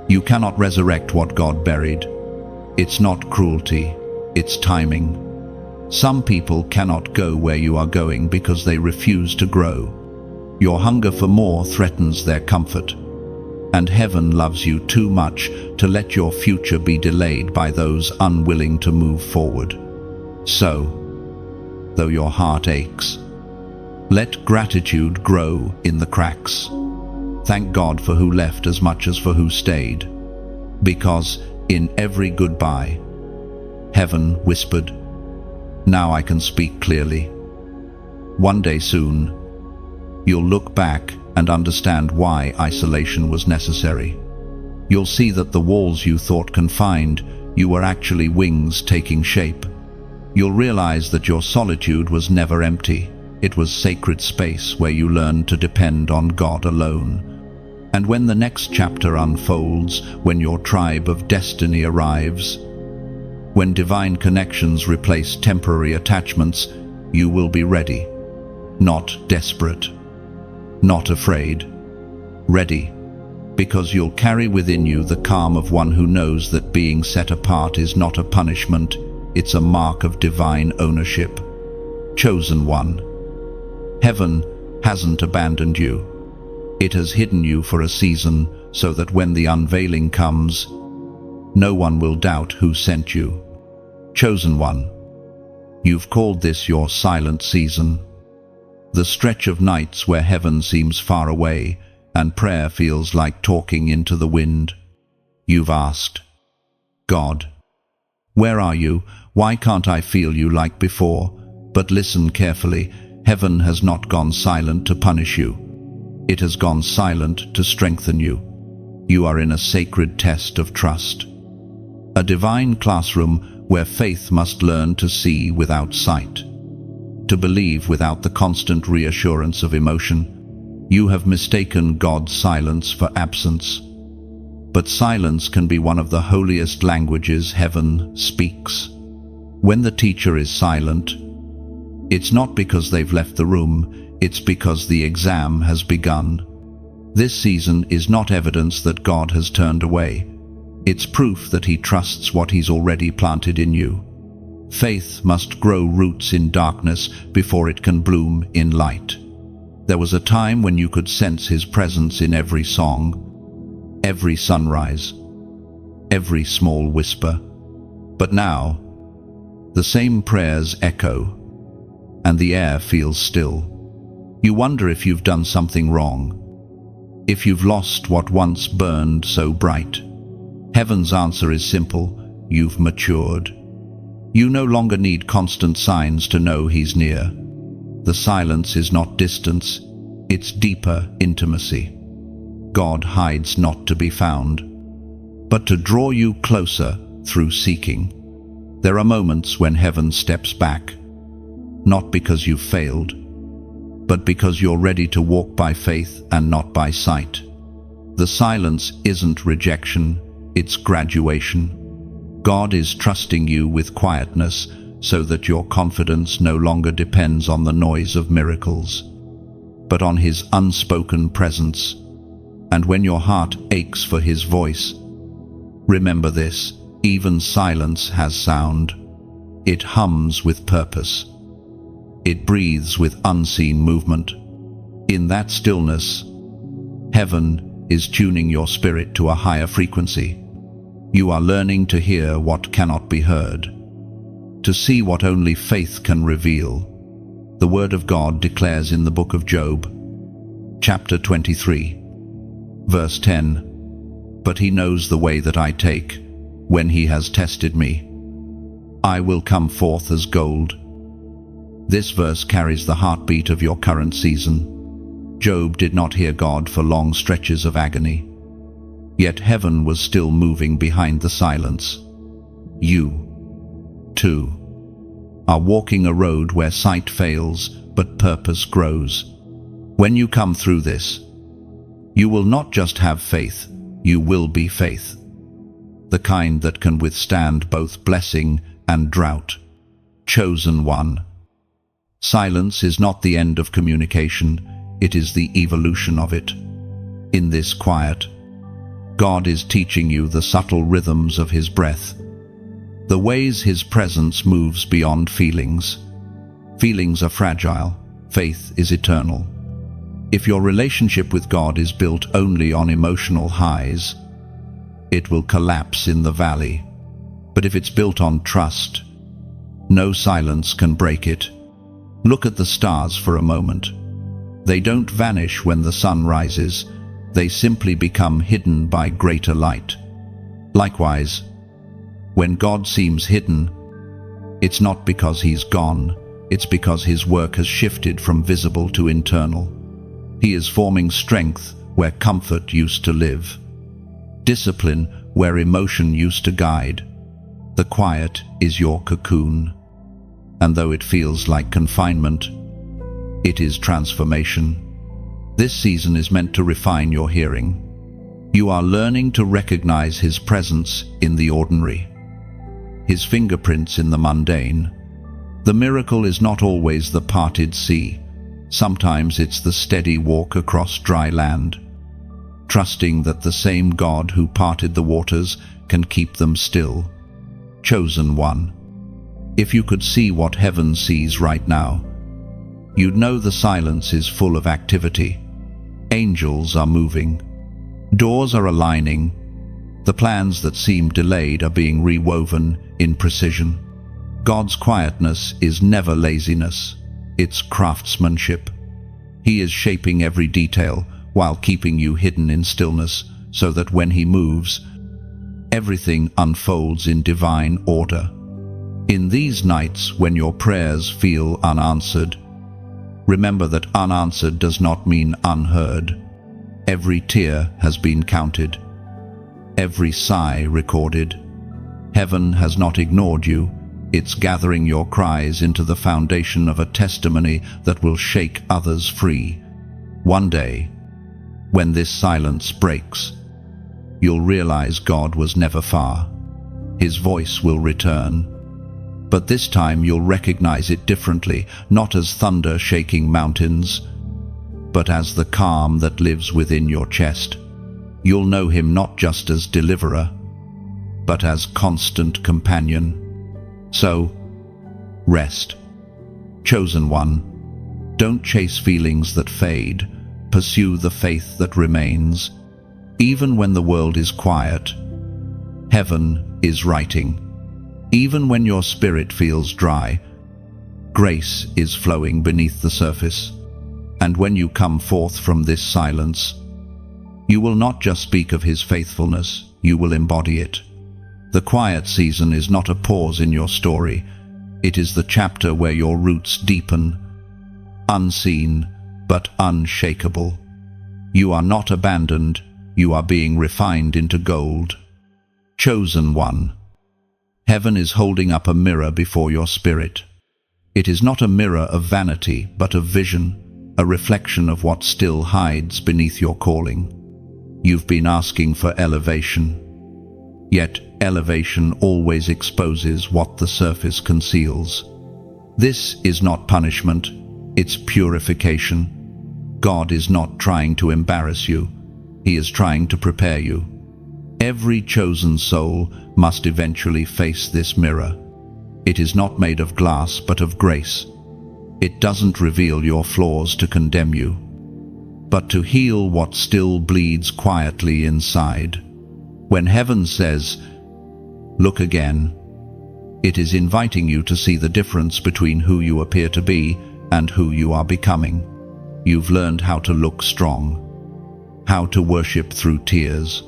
You cannot resurrect what God buried. It's not cruelty, it's timing. Some people cannot go where you are going because they refuse to grow. Your hunger for more threatens their comfort. And heaven loves you too much to let your future be delayed by those unwilling to move forward. So, though your heart aches, let gratitude grow in the cracks. Thank God for who left as much as for who stayed. Because in every goodbye, heaven whispered, "Now I can speak clearly." One day soon, you'll look back and understand why isolation was necessary. You'll see that the walls you thought confined you were actually wings taking shape. You'll realize that your solitude was never empty. It was sacred space where you learned to depend on God alone. And when the next chapter unfolds, when your tribe of destiny arrives, when divine connections replace temporary attachments, you will be ready, not desperate, not afraid. Ready, because you'll carry within you the calm of one who knows that being set apart is not a punishment, it's a mark of divine ownership. Chosen one. Heaven hasn't abandoned you. It has hidden you for a season so that when the unveiling comes, no one will doubt who sent you. Chosen one. You've called this your silent season. The stretch of nights where heaven seems far away and prayer feels like talking into the wind. You've asked, God, where are you? Why can't I feel you like before? But listen carefully, heaven has not gone silent to punish you. It has gone silent to strengthen you. You are in a sacred test of trust. A divine classroom where faith must learn to see without sight, to believe without the constant reassurance of emotion. You have mistaken God's silence for absence. But silence can be one of the holiest languages heaven speaks. When the teacher is silent, it's not because they've left the room, it's because the exam has begun. This season is not evidence that God has turned away. It's proof that He trusts what He's already planted in you. Faith must grow roots in darkness before it can bloom in light. There was a time when you could sense His presence in every song, every sunrise, every small whisper. But now, the same prayers echo, and the air feels still. You wonder if you've done something wrong, if you've lost what once burned so bright. Heaven's answer is simple: you've matured. You no longer need constant signs to know He's near. The silence is not distance, it's deeper intimacy. God hides not to be found, but to draw you closer through seeking. There are moments when heaven steps back, not because you've failed, but because you're ready to walk by faith and not by sight. The silence isn't rejection, it's graduation. God is trusting you with quietness so that your confidence no longer depends on the noise of miracles, but on His unspoken presence. And when your heart aches for His voice, remember this: even silence has sound. It hums with purpose. It breathes with unseen movement. In that stillness, heaven is tuning your spirit to a higher frequency. You are learning to hear what cannot be heard, to see what only faith can reveal. The Word of God declares in the book of Job, chapter 23, Verse 10. But he knows the way that I take. When he has tested me, I will come forth as gold. This verse carries the heartbeat of your current season. Job did not hear God for long stretches of agony. Yet heaven was still moving behind the silence. You, too, are walking a road where sight fails, but purpose grows. When you come through this, you will not just have faith, you will be faith. The kind that can withstand both blessing and drought. Chosen one. Silence is not the end of communication, it is the evolution of it. In this quiet, God is teaching you the subtle rhythms of His breath, the ways His presence moves beyond feelings. Feelings are fragile, faith is eternal. If your relationship with God is built only on emotional highs, it will collapse in the valley. But if it's built on trust, no silence can break it. Look at the stars for a moment. They don't vanish when the sun rises, they simply become hidden by greater light. Likewise, when God seems hidden, it's not because He's gone, it's because His work has shifted from visible to internal. He is forming strength where comfort used to live, discipline where emotion used to guide. The quiet is your cocoon, and though it feels like confinement, it is transformation. This season is meant to refine your hearing. You are learning to recognize His presence in the ordinary, His fingerprints in the mundane. The miracle is not always the parted sea. Sometimes it's the steady walk across dry land, trusting that the same God who parted the waters can keep them still. Chosen one. If you could see what heaven sees right now, you'd know the silence is full of activity. Angels are moving. Doors are aligning. The plans that seem delayed are being rewoven in precision. God's quietness is never laziness. It's craftsmanship. He is shaping every detail while keeping you hidden in stillness so that when He moves, everything unfolds in divine order. In these nights when your prayers feel unanswered, remember that unanswered does not mean unheard. Every tear has been counted, every sigh recorded. Heaven has not ignored you. It's gathering your cries into the foundation of a testimony that will shake others free. One day, when this silence breaks, you'll realize God was never far. His voice will return. But this time you'll recognize it differently, not as thunder shaking mountains, but as the calm that lives within your chest. You'll know Him not just as deliverer, but as constant companion. So, rest. Chosen one, don't chase feelings that fade. Pursue the faith that remains. Even when the world is quiet, heaven is writing. Even when your spirit feels dry, grace is flowing beneath the surface. And when you come forth from this silence, you will not just speak of His faithfulness, you will embody it. The quiet season is not a pause in your story. It is the chapter where your roots deepen, unseen but unshakable. You are not abandoned, you are being refined into gold. Chosen one. Heaven is holding up a mirror before your spirit. It is not a mirror of vanity, but of vision, a reflection of what still hides beneath your calling. You've been asking for elevation. Yet elevation always exposes what the surface conceals. This is not punishment, it's purification. God is not trying to embarrass you, He is trying to prepare you. Every chosen soul must eventually face this mirror. It is not made of glass but of grace. It doesn't reveal your flaws to condemn you, but to heal what still bleeds quietly inside. When heaven says, "Look again," it is inviting you to see the difference between who you appear to be and who you are becoming. You've learned how to look strong, how to worship through tears,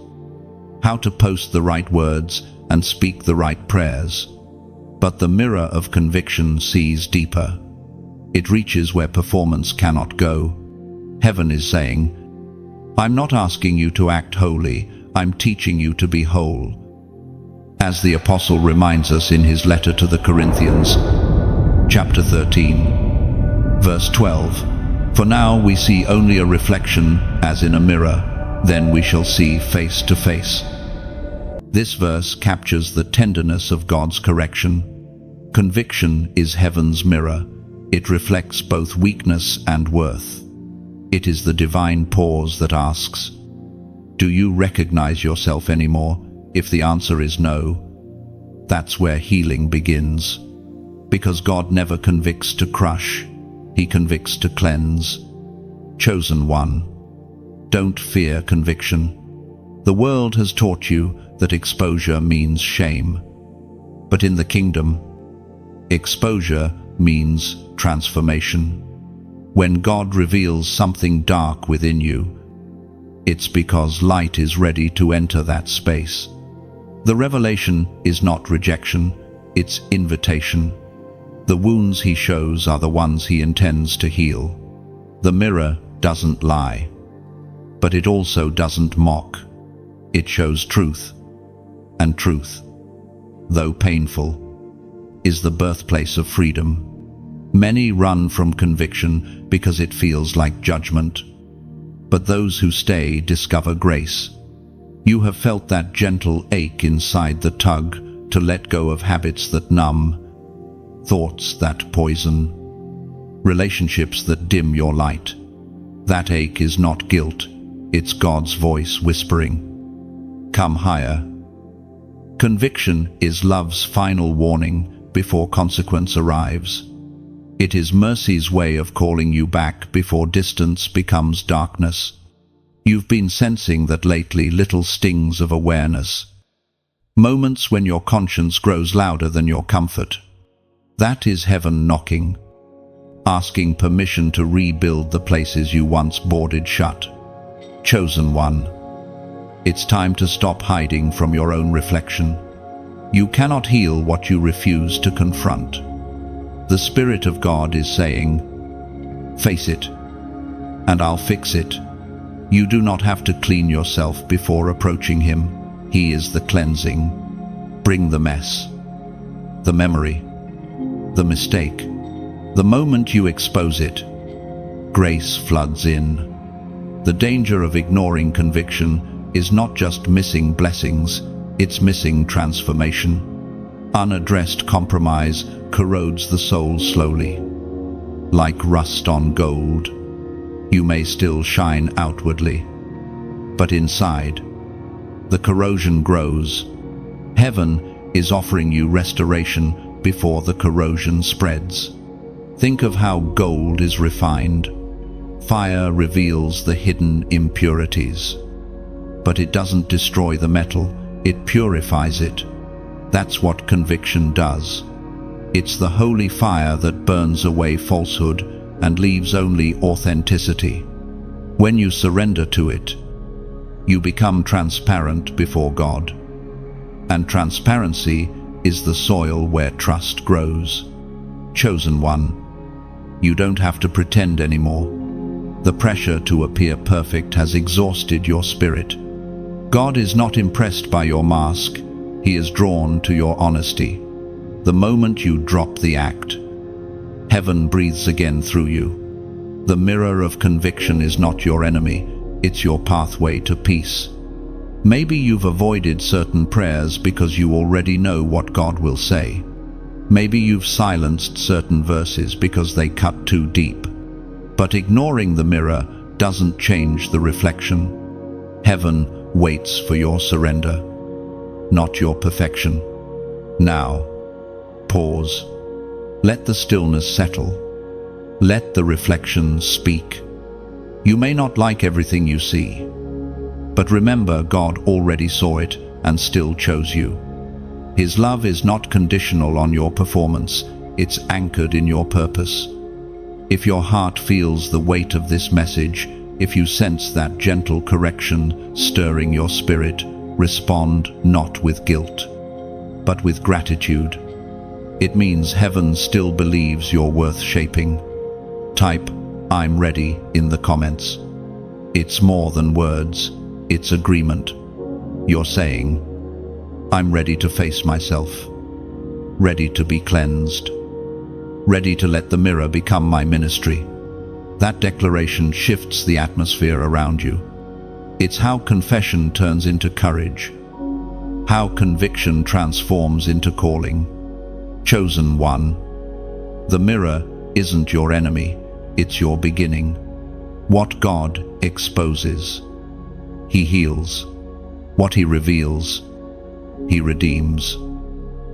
how to post the right words and speak the right prayers. But the mirror of conviction sees deeper. It reaches where performance cannot go. Heaven is saying, I'm not asking you to act holy, I'm teaching you to be whole. As the Apostle reminds us in his letter to the Corinthians, chapter 13, verse 12, For now we see only a reflection as in a mirror, then we shall see face to face. This verse captures the tenderness of God's correction. Conviction is heaven's mirror. It reflects both weakness and worth. It is the divine pause that asks, do you recognize yourself anymore? If the answer is no, that's where healing begins. Because God never convicts to crush, He convicts to cleanse. Chosen one, don't fear conviction. The world has taught you that exposure means shame. But in the kingdom, exposure means transformation. When God reveals something dark within you, it's because light is ready to enter that space. The revelation is not rejection, it's invitation. The wounds He shows are the ones He intends to heal. The mirror doesn't lie, but it also doesn't mock. It shows truth, and truth, though painful, is the birthplace of freedom. Many run from conviction because it feels like judgment, but those who stay discover grace. You have felt that gentle ache inside the tug to let go of habits that numb, thoughts that poison, relationships that dim your light. That ache is not guilt, it's God's voice whispering, come higher. Conviction is love's final warning before consequence arrives. It is mercy's way of calling you back before distance becomes darkness. You've been sensing that lately, little stings of awareness. Moments when your conscience grows louder than your comfort. That is heaven knocking, asking permission to rebuild the places you once boarded shut. Chosen one, it's time to stop hiding from your own reflection. You cannot heal what you refuse to confront. The Spirit of God is saying, face it, and I'll fix it. You do not have to clean yourself before approaching Him. He is the cleansing. Bring the mess, the memory, the mistake. The moment you expose it, grace floods in. The danger of ignoring conviction is not just missing blessings, it's missing transformation. Unaddressed compromise corrodes the soul slowly. Like rust on gold, you may still shine outwardly, but inside, the corrosion grows. Heaven is offering you restoration before the corrosion spreads. Think of how gold is refined. Fire reveals the hidden impurities, but it doesn't destroy the metal, it purifies it. That's what conviction does. It's the holy fire that burns away falsehood and leaves only authenticity. When you surrender to it, you become transparent before God. And transparency is the soil where trust grows. Chosen one, you don't have to pretend anymore. The pressure to appear perfect has exhausted your spirit. God is not impressed by your mask, He is drawn to your honesty. The moment you drop the act, heaven breathes again through you. The mirror of conviction is not your enemy, it's your pathway to peace. Maybe you've avoided certain prayers because you already know what God will say. Maybe you've silenced certain verses because they cut too deep. But ignoring the mirror doesn't change the reflection. Heaven waits for your surrender, not your perfection. Now, pause. Let the stillness settle. Let the reflections speak. You may not like everything you see, but remember, God already saw it and still chose you. His love is not conditional on your performance, it's anchored in your purpose. If your heart feels the weight of this message, If you sense that gentle correction stirring your spirit, respond not with guilt, but with gratitude. It means heaven still believes you're worth shaping. Type, "I'm ready" in the comments. It's more than words, it's agreement. You're saying, "I'm ready to face myself, ready to be cleansed, ready to let the mirror become my ministry." That declaration shifts the atmosphere around you. It's how confession turns into courage, how conviction transforms into calling. Chosen one, the mirror isn't your enemy, it's your beginning. What God exposes, He heals. What He reveals, He redeems.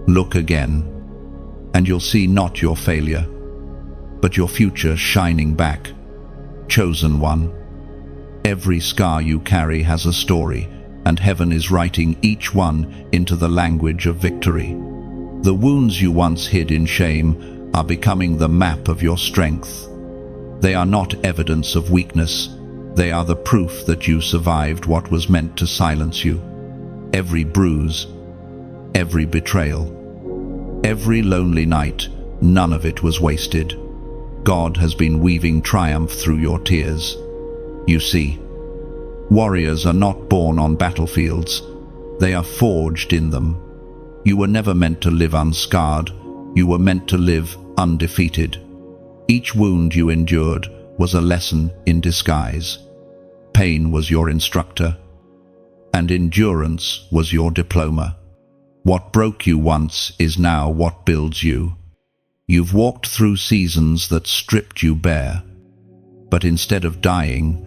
Look again, and you'll see not your failure, but your future shining back. Chosen one, every scar you carry has a story, and heaven is writing each one into the language of victory. The wounds you once hid in shame are becoming the map of your strength. They are not evidence of weakness, they are the proof that you survived what was meant to silence you. Every bruise, every betrayal, every lonely night, none of it was wasted. God has been weaving triumph through your tears. You see, warriors are not born on battlefields, they are forged in them. You were never meant to live unscarred, you were meant to live undefeated. Each wound you endured was a lesson in disguise. Pain was your instructor, and endurance was your diploma. What broke you once is now what builds you. You've walked through seasons that stripped you bare, but instead of dying,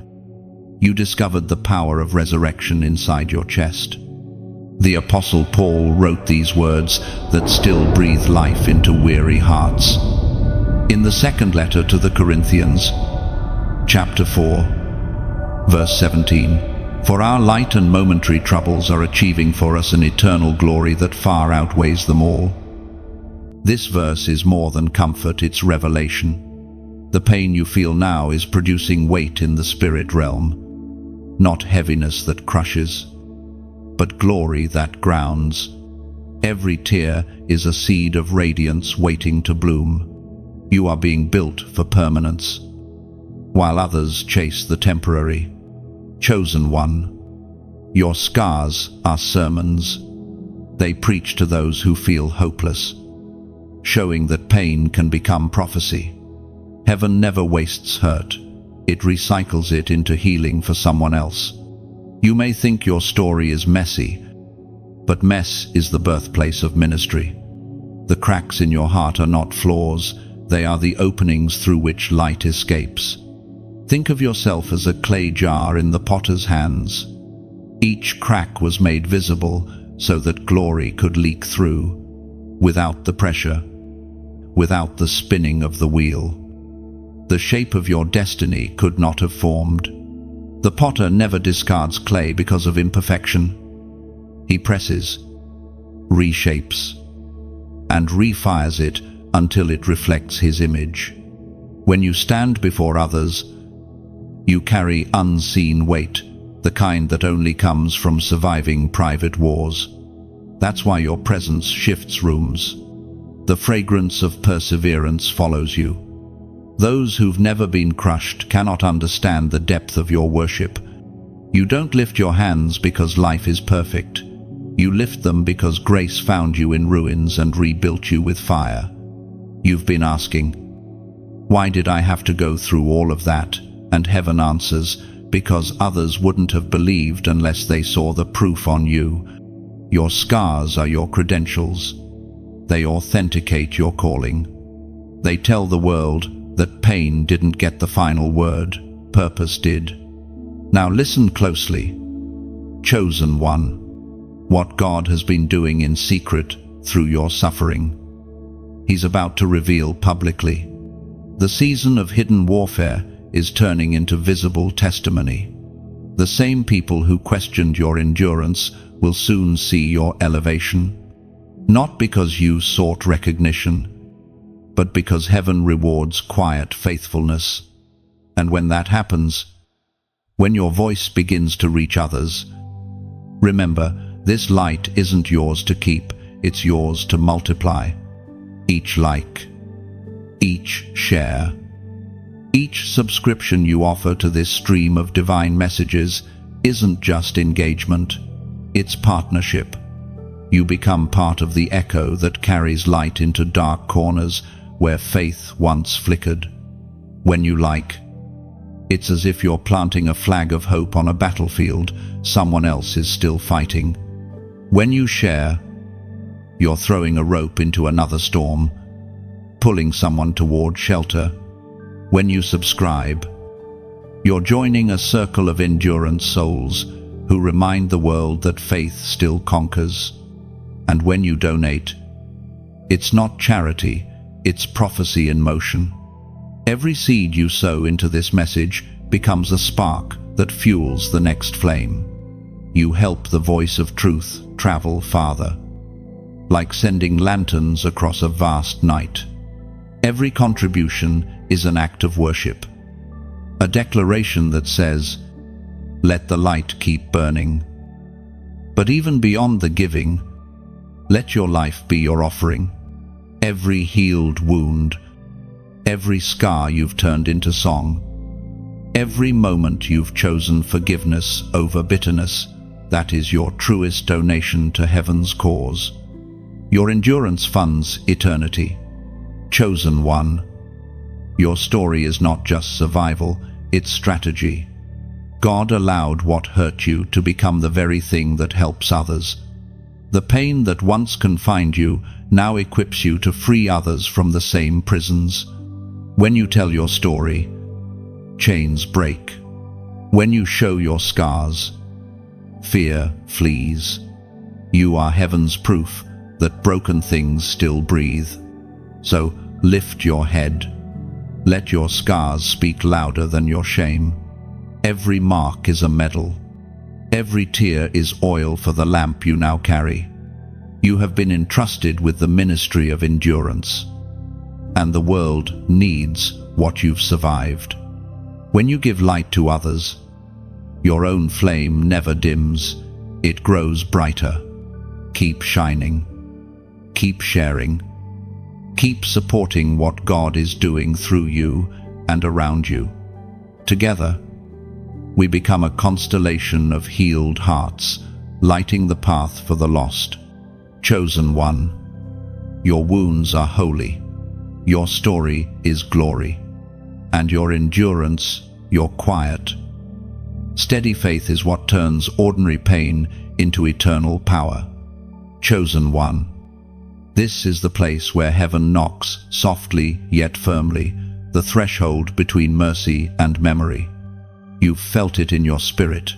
you discovered the power of resurrection inside your chest. The Apostle Paul wrote these words that still breathe life into weary hearts. In the second letter to the Corinthians, chapter 4, verse 17, "For our light and momentary troubles are achieving for us an eternal glory that far outweighs them all." This verse is more than comfort, it's revelation. The pain you feel now is producing weight in the spirit realm, not heaviness that crushes, but glory that grounds. Every tear is a seed of radiance waiting to bloom. You are being built for permanence, while others chase the temporary. Chosen one, your scars are sermons. They preach to those who feel hopeless, showing that pain can become prophecy. Heaven never wastes hurt. It recycles it into healing for someone else. You may think your story is messy, but mess is the birthplace of ministry. The cracks in your heart are not flaws, they are the openings through which light escapes. Think of yourself as a clay jar in the potter's hands. Each crack was made visible so that glory could leak through, without the pressure, without the spinning of the wheel. The shape of your destiny could not have formed. The potter never discards clay because of imperfection. He presses, reshapes, and refires it until it reflects his image. When you stand before others, you carry unseen weight, the kind that only comes from surviving private wars. That's why your presence shifts rooms. The fragrance of perseverance follows you. Those who've never been crushed cannot understand the depth of your worship. You don't lift your hands because life is perfect. You lift them because grace found you in ruins and rebuilt you with fire. You've been asking, why did I have to go through all of that? And heaven answers, because others wouldn't have believed unless they saw the proof on you. Your scars are your credentials. They authenticate your calling. They tell the world that pain didn't get the final word, purpose did. Now listen closely. Chosen one, what God has been doing in secret through your suffering, He's about to reveal publicly. The season of hidden warfare is turning into visible testimony. The same people who questioned your endurance will soon see your elevation, not because you sought recognition, but because heaven rewards quiet faithfulness. And when that happens, When your voice begins to reach others, remember, this light isn't yours to keep, it's yours to multiply. Each like, each share, each subscription you offer to this stream of divine messages isn't just engagement, it's partnership. You become part of the echo that carries light into dark corners where faith once flickered. When you like, it's as if you're planting a flag of hope on a battlefield someone else is still fighting. When you share, you're throwing a rope into another storm, pulling someone toward shelter. When you subscribe, you're joining a circle of endurance souls who remind the world that faith still conquers. And when you donate, it's not charity, it's prophecy in motion. Every seed you sow into this message becomes a spark that fuels the next flame. You help the voice of truth travel farther, like sending lanterns across a vast night. Every contribution is an act of worship, a declaration that says, "Let the light keep burning." But even beyond the giving, let your life be your offering. Every healed wound, every scar you've turned into song, every moment you've chosen forgiveness over bitterness, that is your truest donation to heaven's cause. Your endurance funds eternity. Chosen one, your story is not just survival, it's strategy. God allowed what hurt you to become the very thing that helps others. The pain that once confined you now equips you to free others from the same prisons. When you tell your story, chains break. When you show your scars, fear flees. You are heaven's proof that broken things still breathe. So lift your head. Let your scars speak louder than your shame. Every mark is a medal. Every tear is oil for the lamp you now carry. You have been entrusted with the ministry of endurance, and the world needs what you've survived. When you give light to others, your own flame never dims, it grows brighter. Keep shining. Keep sharing. Keep supporting what God is doing through you and around you. Together, we become a constellation of healed hearts, lighting the path for the lost. Chosen one, your wounds are holy, your story is glory, and your endurance, your quiet. Steady faith is what turns ordinary pain into eternal power. Chosen one, this is the place where heaven knocks, softly yet firmly, the threshold between mercy and memory. You've felt it in your spirit,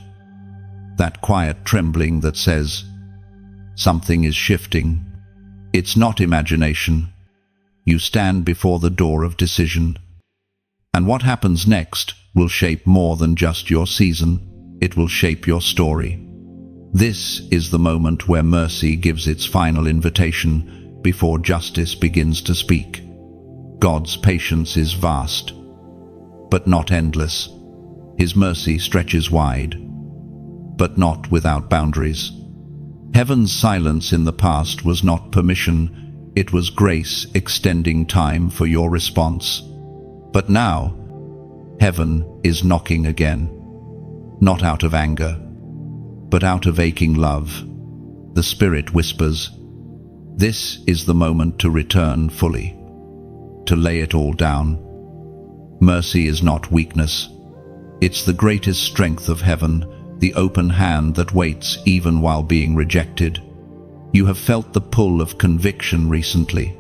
that quiet trembling that says, something is shifting. It's not imagination. You stand before the door of decision. And what happens next will shape more than just your season. It will shape your story. This is the moment where mercy gives its final invitation before justice begins to speak. God's patience is vast, but not endless. His mercy stretches wide, but not without boundaries. Heaven's silence in the past was not permission, it was grace extending time for your response. But now, heaven is knocking again, not out of anger, but out of aching love. The Spirit whispers, this is the moment to return fully, to lay it all down. Mercy is not weakness, it's the greatest strength of heaven, the open hand that waits even while being rejected. You have felt the pull of conviction recently.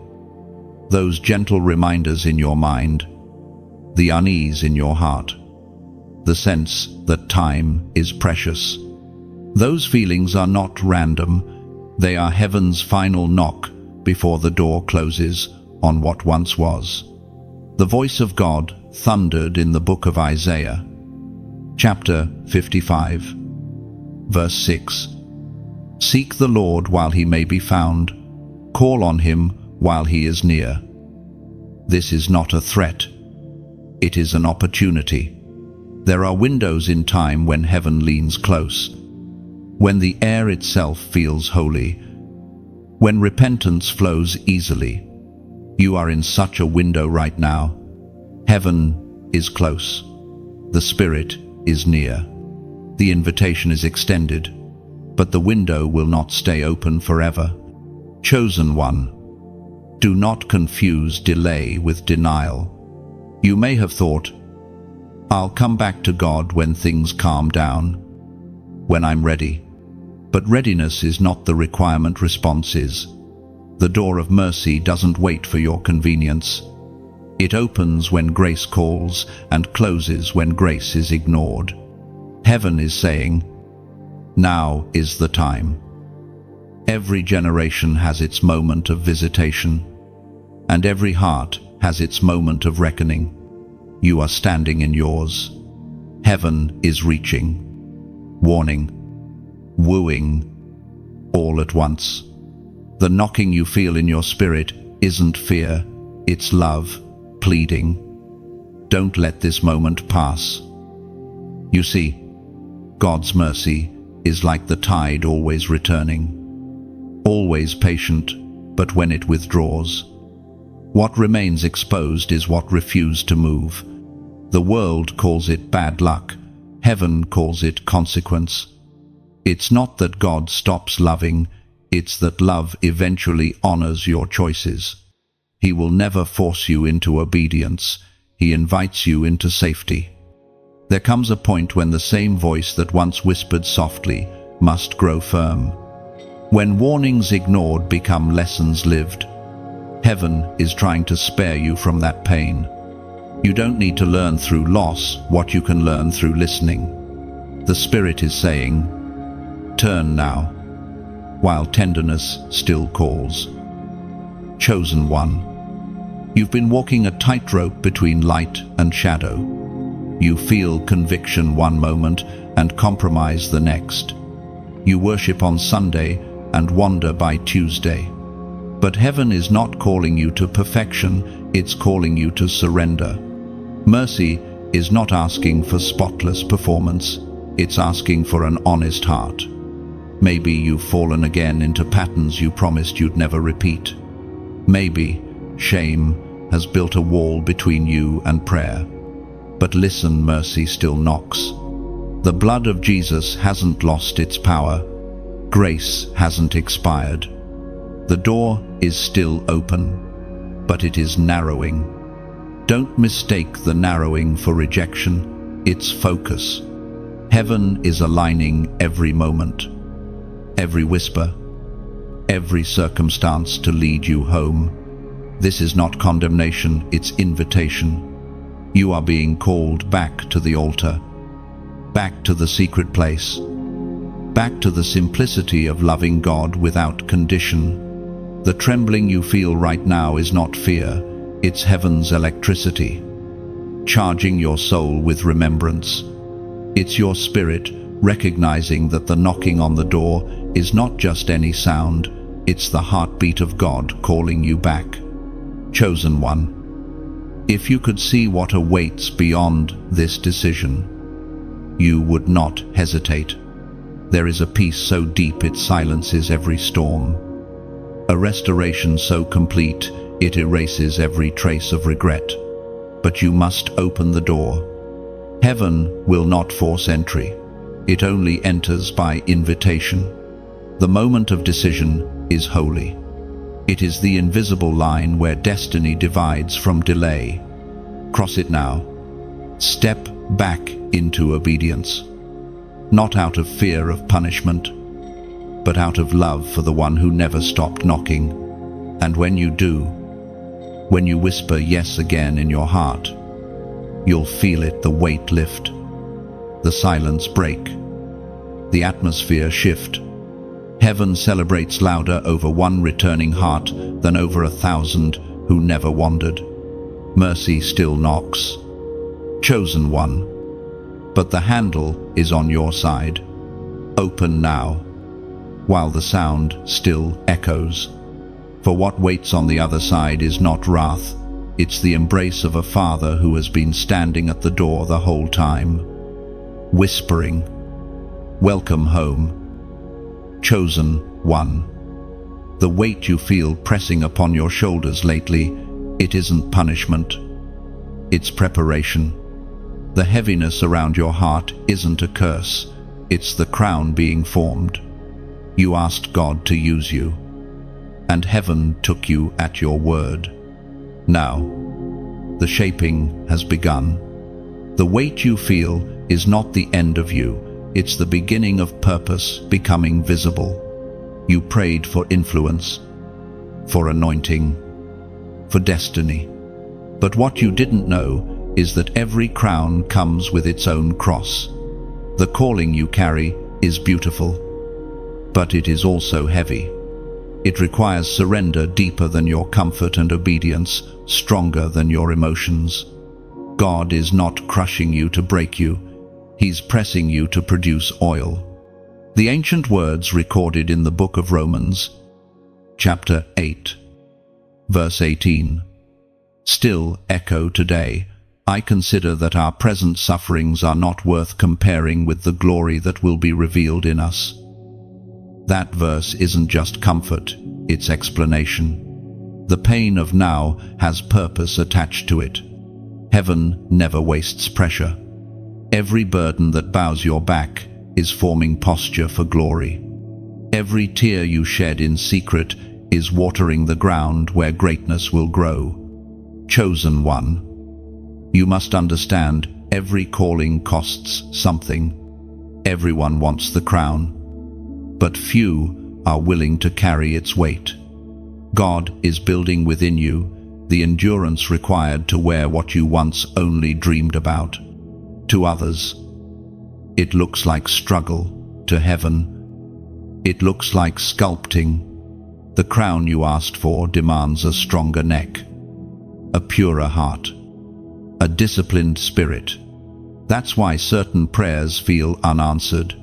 Those gentle reminders in your mind, the unease in your heart, the sense that time is precious. Those feelings are not random, they are heaven's final knock before the door closes on what once was. The voice of God thundered in the book of Isaiah, chapter 55, verse 6. Seek the Lord while he may be found, call on him while he is near. This is not a threat, it is an opportunity. There are windows in time when heaven leans close, when the air itself feels holy, when repentance flows easily. You are in such a window right now. Heaven is close. The Spirit is near. The invitation is extended, but the window will not stay open forever. Chosen one, do not confuse delay with denial. You may have thought, I'll come back to God when things calm down, when I'm ready. But readiness is not the requirement, response is. The door of mercy doesn't wait for your convenience. It opens when grace calls and closes when grace is ignored. Heaven is saying, now is the time. Every generation has its moment of visitation, and every heart has its moment of reckoning. You are standing in yours. Heaven is reaching, warning, wooing, all at once. The knocking you feel in your spirit isn't fear, it's love, pleading. Don't let this moment pass. You see, God's mercy is like the tide always returning, always patient, but when it withdraws, what remains exposed is what refused to move. The world calls it bad luck. Heaven calls it consequence. It's not that God stops loving, it's that love eventually honors your choices. He will never force you into obedience. He invites you into safety. There comes a point when the same voice that once whispered softly must grow firm. When warnings ignored become lessons lived. Heaven is trying to spare you from that pain. You don't need to learn through loss what you can learn through listening. The Spirit is saying, turn now, while tenderness still calls. Chosen one, you've been walking a tightrope between light and shadow. You feel conviction one moment and compromise the next. You worship on Sunday and wander by Tuesday. But heaven is not calling you to perfection, it's calling you to surrender. Mercy is not asking for spotless performance, it's asking for an honest heart. Maybe you've fallen again into patterns you promised you'd never repeat. Maybe shame has built a wall between you and prayer. But listen, mercy still knocks. The blood of Jesus hasn't lost its power. Grace hasn't expired. The door is still open, but it is narrowing. Don't mistake the narrowing for rejection, it's focus. Heaven is aligning every moment, every whisper, every circumstance to lead you home. This is not condemnation, it's invitation. You are being called back to the altar, back to the secret place, back to the simplicity of loving God without condition. The trembling you feel right now is not fear, it's heaven's electricity, charging your soul with remembrance. It's your spirit recognizing that the knocking on the door is not just any sound, it's the heartbeat of God calling you back. Chosen one, if you could see what awaits beyond this decision, you would not hesitate. There is a peace so deep it silences every storm, a restoration so complete it erases every trace of regret. But you must open the door. Heaven will not force entry. It only enters by invitation. The moment of decision is holy. It is the invisible line where destiny divides from delay. Cross it now. Step back into obedience. Not out of fear of punishment, but out of love for the one who never stopped knocking. And when you do, when you whisper yes again in your heart, you'll feel it, the weight lift, the silence break, the atmosphere shift. Heaven celebrates louder over one returning heart than over 1,000 who never wandered. Mercy still knocks. Chosen one, but the handle is on your side. Open now, while the sound still echoes. For what waits on the other side is not wrath, it's the embrace of a Father who has been standing at the door the whole time. whispering, "Welcome home, chosen one." The weight you feel pressing upon your shoulders lately, it isn't punishment, it's preparation. The heaviness around your heart isn't a curse, it's the crown being formed. You asked God to use you, and heaven took you at your word. Now, the shaping has begun. The weight you feel is not the end of you, it's the beginning of purpose becoming visible. You prayed for influence, for anointing, for destiny. But what you didn't know is that every crown comes with its own cross. The calling you carry is beautiful, but it is also heavy. It requires surrender deeper than your comfort and obedience, stronger than your emotions. God is not crushing you to break you, He's pressing you to produce oil. The ancient words recorded in the book of Romans, chapter 8, verse 18, still echo today. I consider that our present sufferings are not worth comparing with the glory that will be revealed in us. That verse isn't just comfort, it's explanation. The pain of now has purpose attached to it. Heaven never wastes pressure. Every burden that bows your back is forming posture for glory. Every tear you shed in secret is watering the ground where greatness will grow. Chosen one, you must understand every calling costs something. Everyone wants the crown, but few are willing to carry its weight. God is building within you the endurance required to wear what you once only dreamed about. To others, it looks like struggle. To heaven, it looks like sculpting. The crown you asked for demands a stronger neck, a purer heart, a disciplined spirit. That's why certain prayers feel unanswered.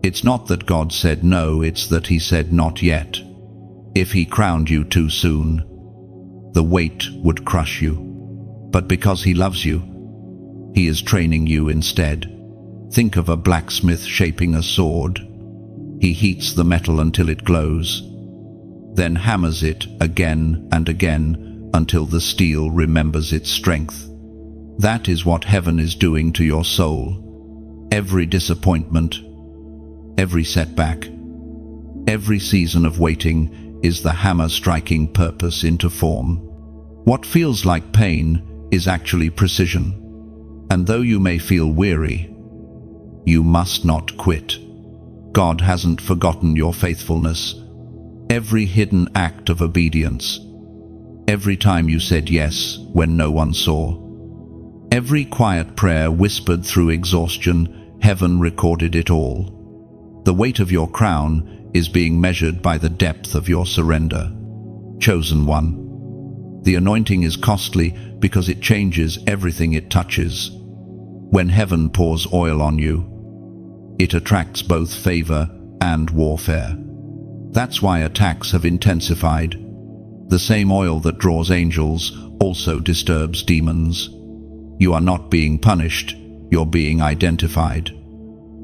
It's not that God said no, it's that He said not yet. If He crowned you too soon, the weight would crush you. But because He loves you, He is training you instead. Think of a blacksmith shaping a sword. He heats the metal until it glows, then hammers it again and again until the steel remembers its strength. That is what heaven is doing to your soul. Every disappointment, every setback, every season of waiting is the hammer striking purpose into form. What feels like pain is actually precision. And though you may feel weary, you must not quit. God hasn't forgotten your faithfulness. Every hidden act of obedience, every time you said yes when no one saw, every quiet prayer whispered through exhaustion, heaven recorded it all. The weight of your crown is being measured by the depth of your surrender. Chosen one. The anointing is costly because it changes everything it touches. When heaven pours oil on you, it attracts both favor and warfare. That's why attacks have intensified. The same oil that draws angels also disturbs demons. You are not being punished, you're being identified.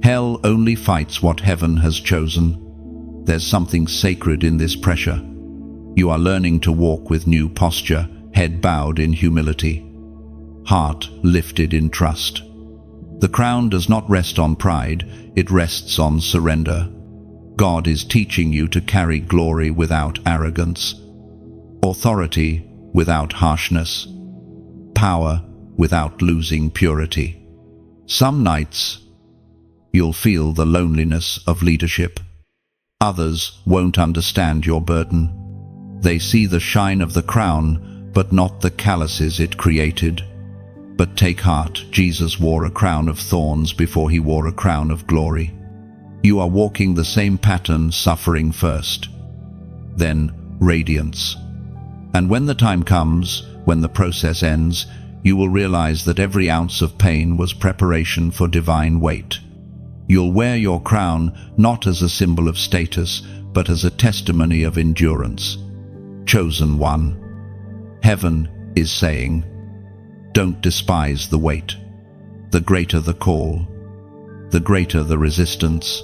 Hell only fights what heaven has chosen. There's something sacred in this pressure. You are learning to walk with new posture, head bowed in humility, heart lifted in trust. The crown does not rest on pride, it rests on surrender. God is teaching you to carry glory without arrogance, authority without harshness, power without losing purity. Some nights, you'll feel the loneliness of leadership. Others won't understand your burden. They see the shine of the crown, but not the calluses it created. But take heart, Jesus wore a crown of thorns before He wore a crown of glory. You are walking the same pattern, suffering first, then radiance. And when the time comes, when the process ends, you will realize that every ounce of pain was preparation for divine weight. You'll wear your crown not as a symbol of status, but as a testimony of endurance. Chosen one. Heaven is saying, don't despise the weight. The greater the call, the greater the resistance.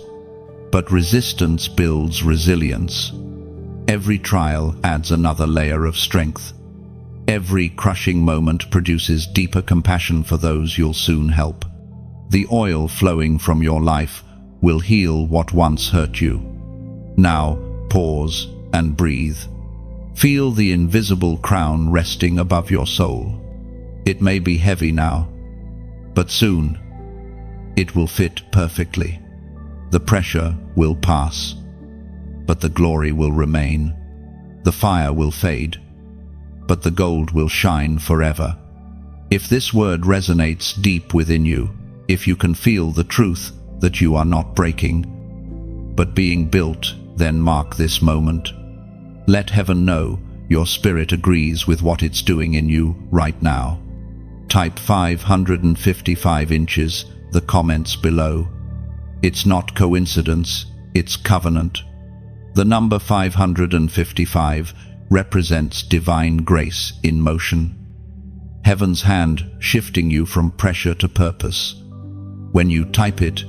But resistance builds resilience. Every trial adds another layer of strength. Every crushing moment produces deeper compassion for those you'll soon help. The oil flowing from your life will heal what once hurt you. Now, pause and breathe. Feel the invisible crown resting above your soul. It may be heavy now, but soon it will fit perfectly. The pressure will pass, but the glory will remain. The fire will fade, but the gold will shine forever. If this word resonates deep within you, if you can feel the truth that you are not breaking, but being built, then mark this moment. Let heaven know your spirit agrees with what it's doing in you right now. Type 555 inches, the comments below. It's not coincidence, it's covenant. The number 555 represents divine grace in motion. Heaven's hand shifting you from pressure to purpose. When you type it,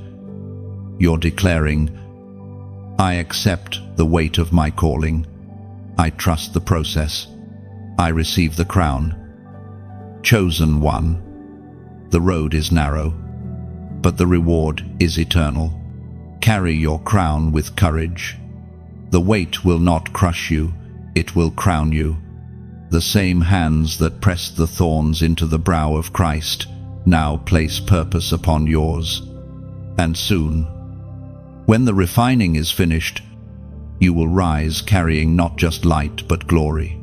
you're declaring, I accept the weight of my calling. I trust the process. I receive the crown. Chosen one. The road is narrow, but the reward is eternal. Carry your crown with courage. The weight will not crush you, it will crown you. The same hands that pressed the thorns into the brow of Christ now place purpose upon yours. And soon, when the refining is finished, you will rise carrying not just light but glory.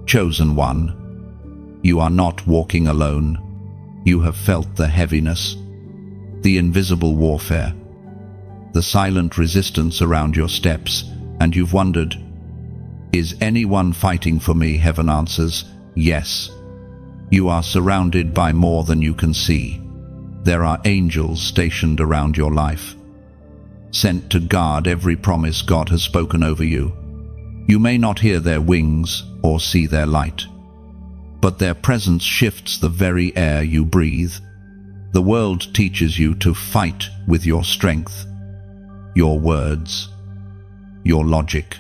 Chosen one, you are not walking alone. You have felt the heaviness, the invisible warfare, the silent resistance around your steps, and you've wondered, is anyone fighting for me? Heaven answers, yes. You are surrounded by more than you can see. There are angels stationed around your life, sent to guard every promise God has spoken over you. You may not hear their wings or see their light, but their presence shifts the very air you breathe. The world teaches you to fight with your strength, your words, your logic.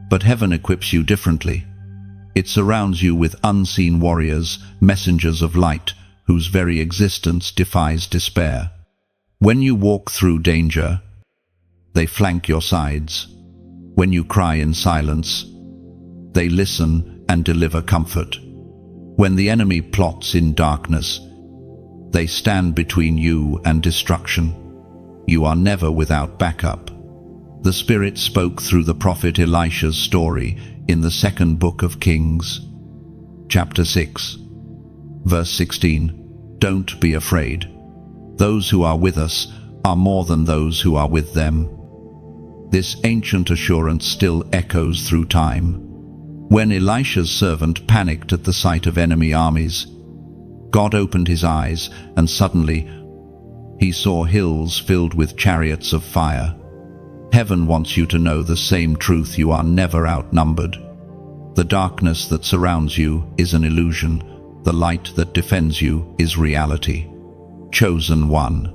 But heaven equips you differently. It surrounds you with unseen warriors, messengers of light, whose very existence defies despair. When you walk through danger, they flank your sides. When you cry in silence, they listen and deliver comfort. When the enemy plots in darkness, they stand between you and destruction. You are never without backup. The Spirit spoke through the prophet Elisha's story in the second book of Kings, chapter 6, verse 16. Don't be afraid. Those who are with us are more than those who are with them. This ancient assurance still echoes through time. When Elisha's servant panicked at the sight of enemy armies, God opened his eyes, and suddenly he saw hills filled with chariots of fire. Heaven wants you to know the same truth: you are never outnumbered. The darkness that surrounds you is an illusion. The light that defends you is reality. Chosen one.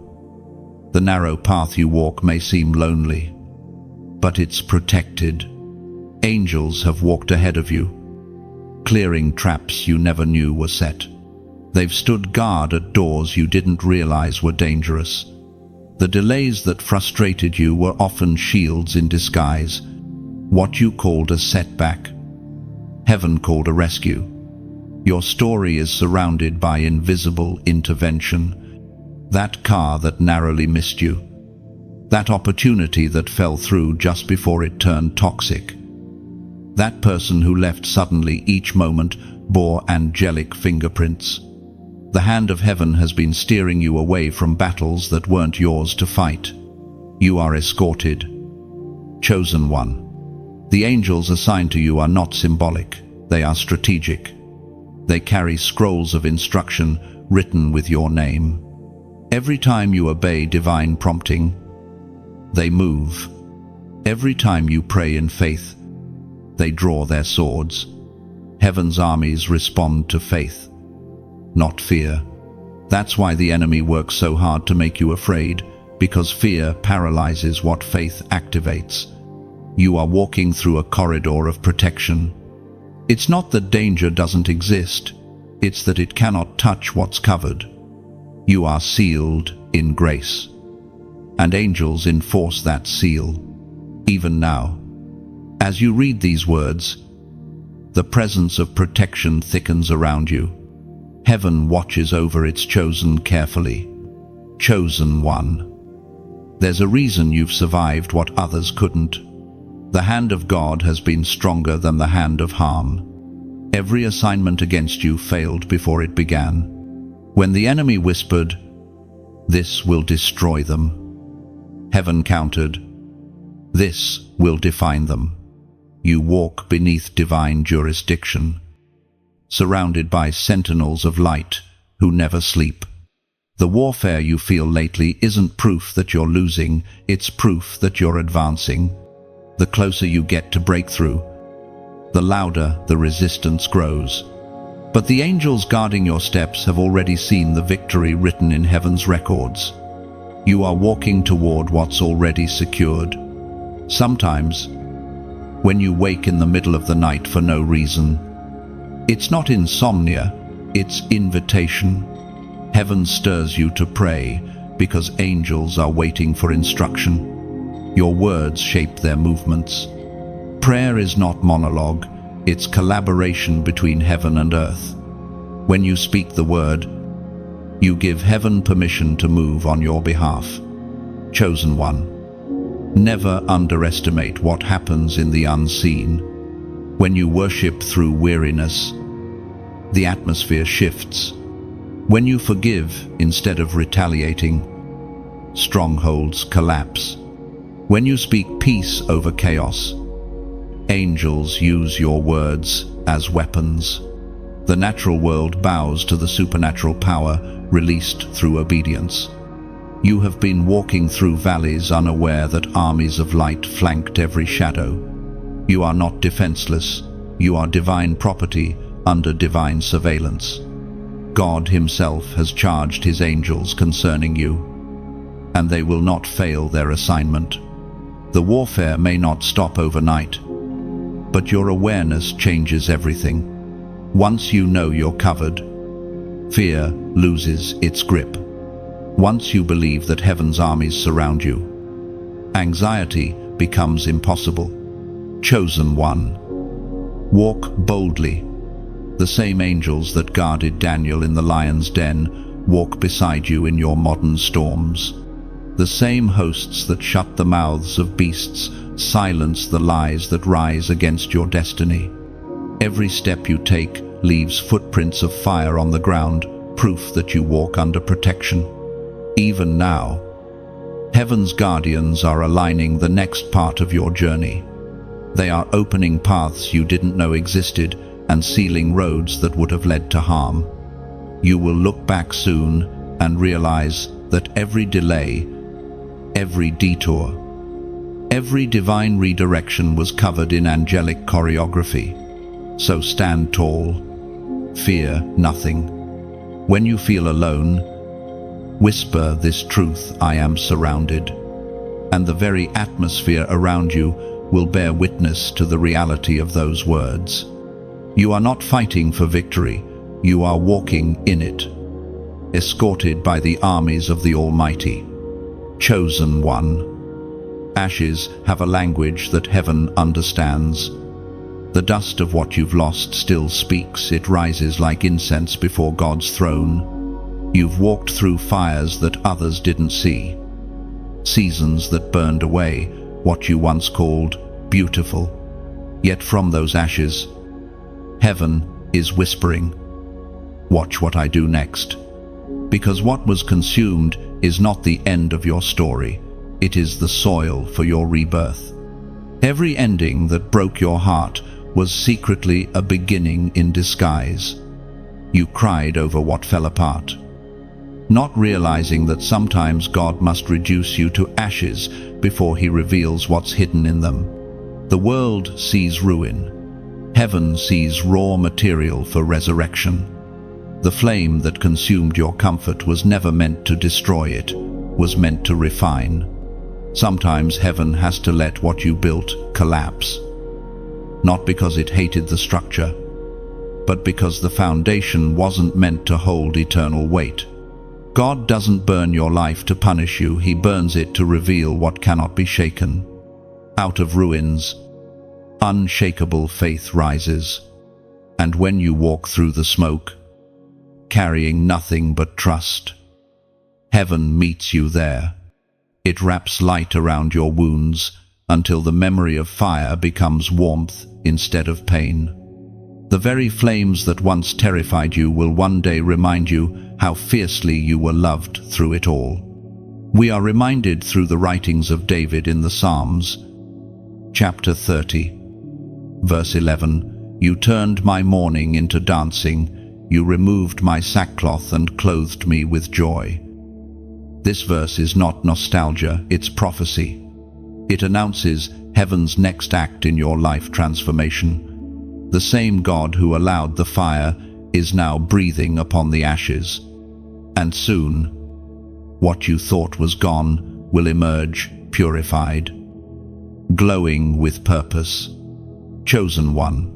The narrow path you walk may seem lonely, but it's protected. Angels have walked ahead of you, clearing traps you never knew were set. They've stood guard at doors you didn't realize were dangerous. The delays that frustrated you were often shields in disguise. What you called a setback, heaven called a rescue. Your story is surrounded by invisible intervention. That car that narrowly missed you, that opportunity that fell through just before it turned toxic, that person who left suddenly, each moment bore angelic fingerprints. The hand of heaven has been steering you away from battles that weren't yours to fight. You are escorted. Chosen one. The angels assigned to you are not symbolic, they are strategic. They carry scrolls of instruction written with your name. Every time you obey divine prompting, they move. Every time you pray in faith, they draw their swords. Heaven's armies respond to faith, not fear. That's why the enemy works so hard to make you afraid. because fear paralyzes what faith activates. You are walking through a corridor of protection. It's not that danger doesn't exist, it's that it cannot touch what's covered. You are sealed in grace, and angels enforce that seal, even now. As you read these words, the presence of protection thickens around you. Heaven watches over its chosen carefully. Chosen one. There's a reason you've survived what others couldn't. The hand of God has been stronger than the hand of harm. Every assignment against you failed before it began. When the enemy whispered, "This will destroy them," heaven countered, "This will define them." You walk beneath divine jurisdiction, surrounded by sentinels of light who never sleep. The warfare you feel lately isn't proof that you're losing, it's proof that you're advancing. The closer you get to breakthrough, the louder the resistance grows. But the angels guarding your steps have already seen the victory written in heaven's records. You are walking toward what's already secured. Sometimes, when you wake in the middle of the night for no reason, it's not insomnia, it's invitation. Heaven stirs you to pray because angels are waiting for instruction. Your words shape their movements. Prayer is not monologue, it's collaboration between heaven and earth. When you speak the word, you give heaven permission to move on your behalf. Chosen one. Never underestimate what happens in the unseen. When you worship through weariness, the atmosphere shifts. When you forgive instead of retaliating, strongholds collapse. When you speak peace over chaos, angels use your words as weapons. The natural world bows to the supernatural power released through obedience. You have been walking through valleys unaware that armies of light flanked every shadow. You are not defenseless. You are divine property under divine surveillance. God himself has charged his angels concerning you, and they will not fail their assignment. The warfare may not stop overnight, but your awareness changes everything. Once you know you're covered, fear loses its grip. Once you believe that heaven's armies surround you, anxiety becomes impossible. Chosen one. Walk boldly. The same angels that guarded Daniel in the lion's den walk beside you in your modern storms. The same hosts that shut the mouths of beasts silence the lies that rise against your destiny. Every step you take leaves footprints of fire on the ground, proof that you walk under protection. Even now, heaven's guardians are aligning the next part of your journey. They are opening paths you didn't know existed and sealing roads that would have led to harm. You will look back soon and realize that every delay, every detour, every divine redirection was covered in angelic choreography. So stand tall, fear nothing. When you feel alone, whisper this truth: I am surrounded. And the very atmosphere around you will bear witness to the reality of those words. You are not fighting for victory, you are walking in it, escorted by the armies of the Almighty. Chosen one. Ashes have a language that heaven understands. The dust of what you've lost still speaks, it rises like incense before God's throne. You've walked through fires that others didn't see, seasons that burned away what you once called beautiful. Yet from those ashes, heaven is whispering, watch what I do next. Because what was consumed is not the end of your story, it is the soil for your rebirth. Every ending that broke your heart was secretly a beginning in disguise. You cried over what fell apart, not realizing that sometimes God must reduce you to ashes before he reveals what's hidden in them. The world sees ruin. Heaven sees raw material for resurrection. The flame that consumed your comfort was never meant to destroy it. was meant to refine. Sometimes heaven has to let what you built collapse. Not because it hated the structure, but because the foundation wasn't meant to hold eternal weight. God doesn't burn your life to punish you, He burns it to reveal what cannot be shaken. Out of ruins, unshakable faith rises, and when you walk through the smoke, carrying nothing but trust, heaven meets you there. It wraps light around your wounds until the memory of fire becomes warmth instead of pain. The very flames that once terrified you will one day remind you how fiercely you were loved through it all. We are reminded through the writings of David in the Psalms. Chapter 30, verse 11, "You turned my mourning into dancing. You removed my sackcloth and clothed me with joy." This verse is not nostalgia, it's prophecy. It announces heaven's next act in your life transformation. The same God who allowed the fire is now breathing upon the ashes. And soon, what you thought was gone will emerge purified, glowing with purpose. Chosen one.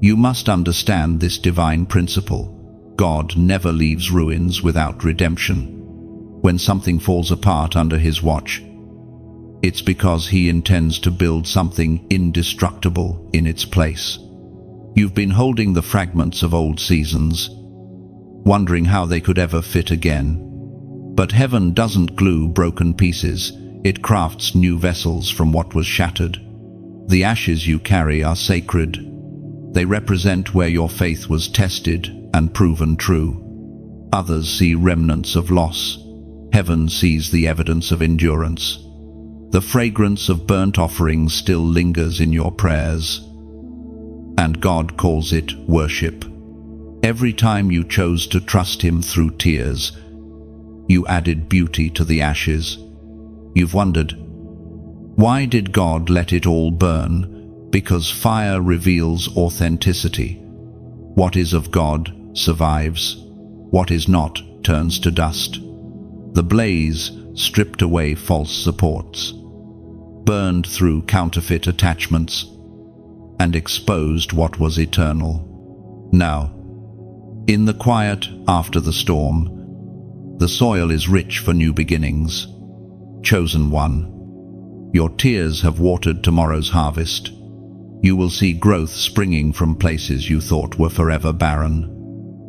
You must understand this divine principle. God never leaves ruins without redemption. When something falls apart under His watch, it's because He intends to build something indestructible in its place. You've been holding the fragments of old seasons, wondering how they could ever fit again. But heaven doesn't glue broken pieces, it crafts new vessels from what was shattered. The ashes you carry are sacred. They represent where your faith was tested and proven true. Others see remnants of loss. Heaven sees the evidence of endurance. The fragrance of burnt offerings still lingers in your prayers, and God calls it worship. Every time you chose to trust Him through tears, you added beauty to the ashes. You've wondered, why did God let it all burn? Because fire reveals authenticity. What is of God survives. What is not turns to dust. The blaze stripped away false supports, burned through counterfeit attachments, and exposed what was eternal. Now, in the quiet after the storm, the soil is rich for new beginnings. Chosen one, your tears have watered tomorrow's harvest. You will see growth springing from places you thought were forever barren.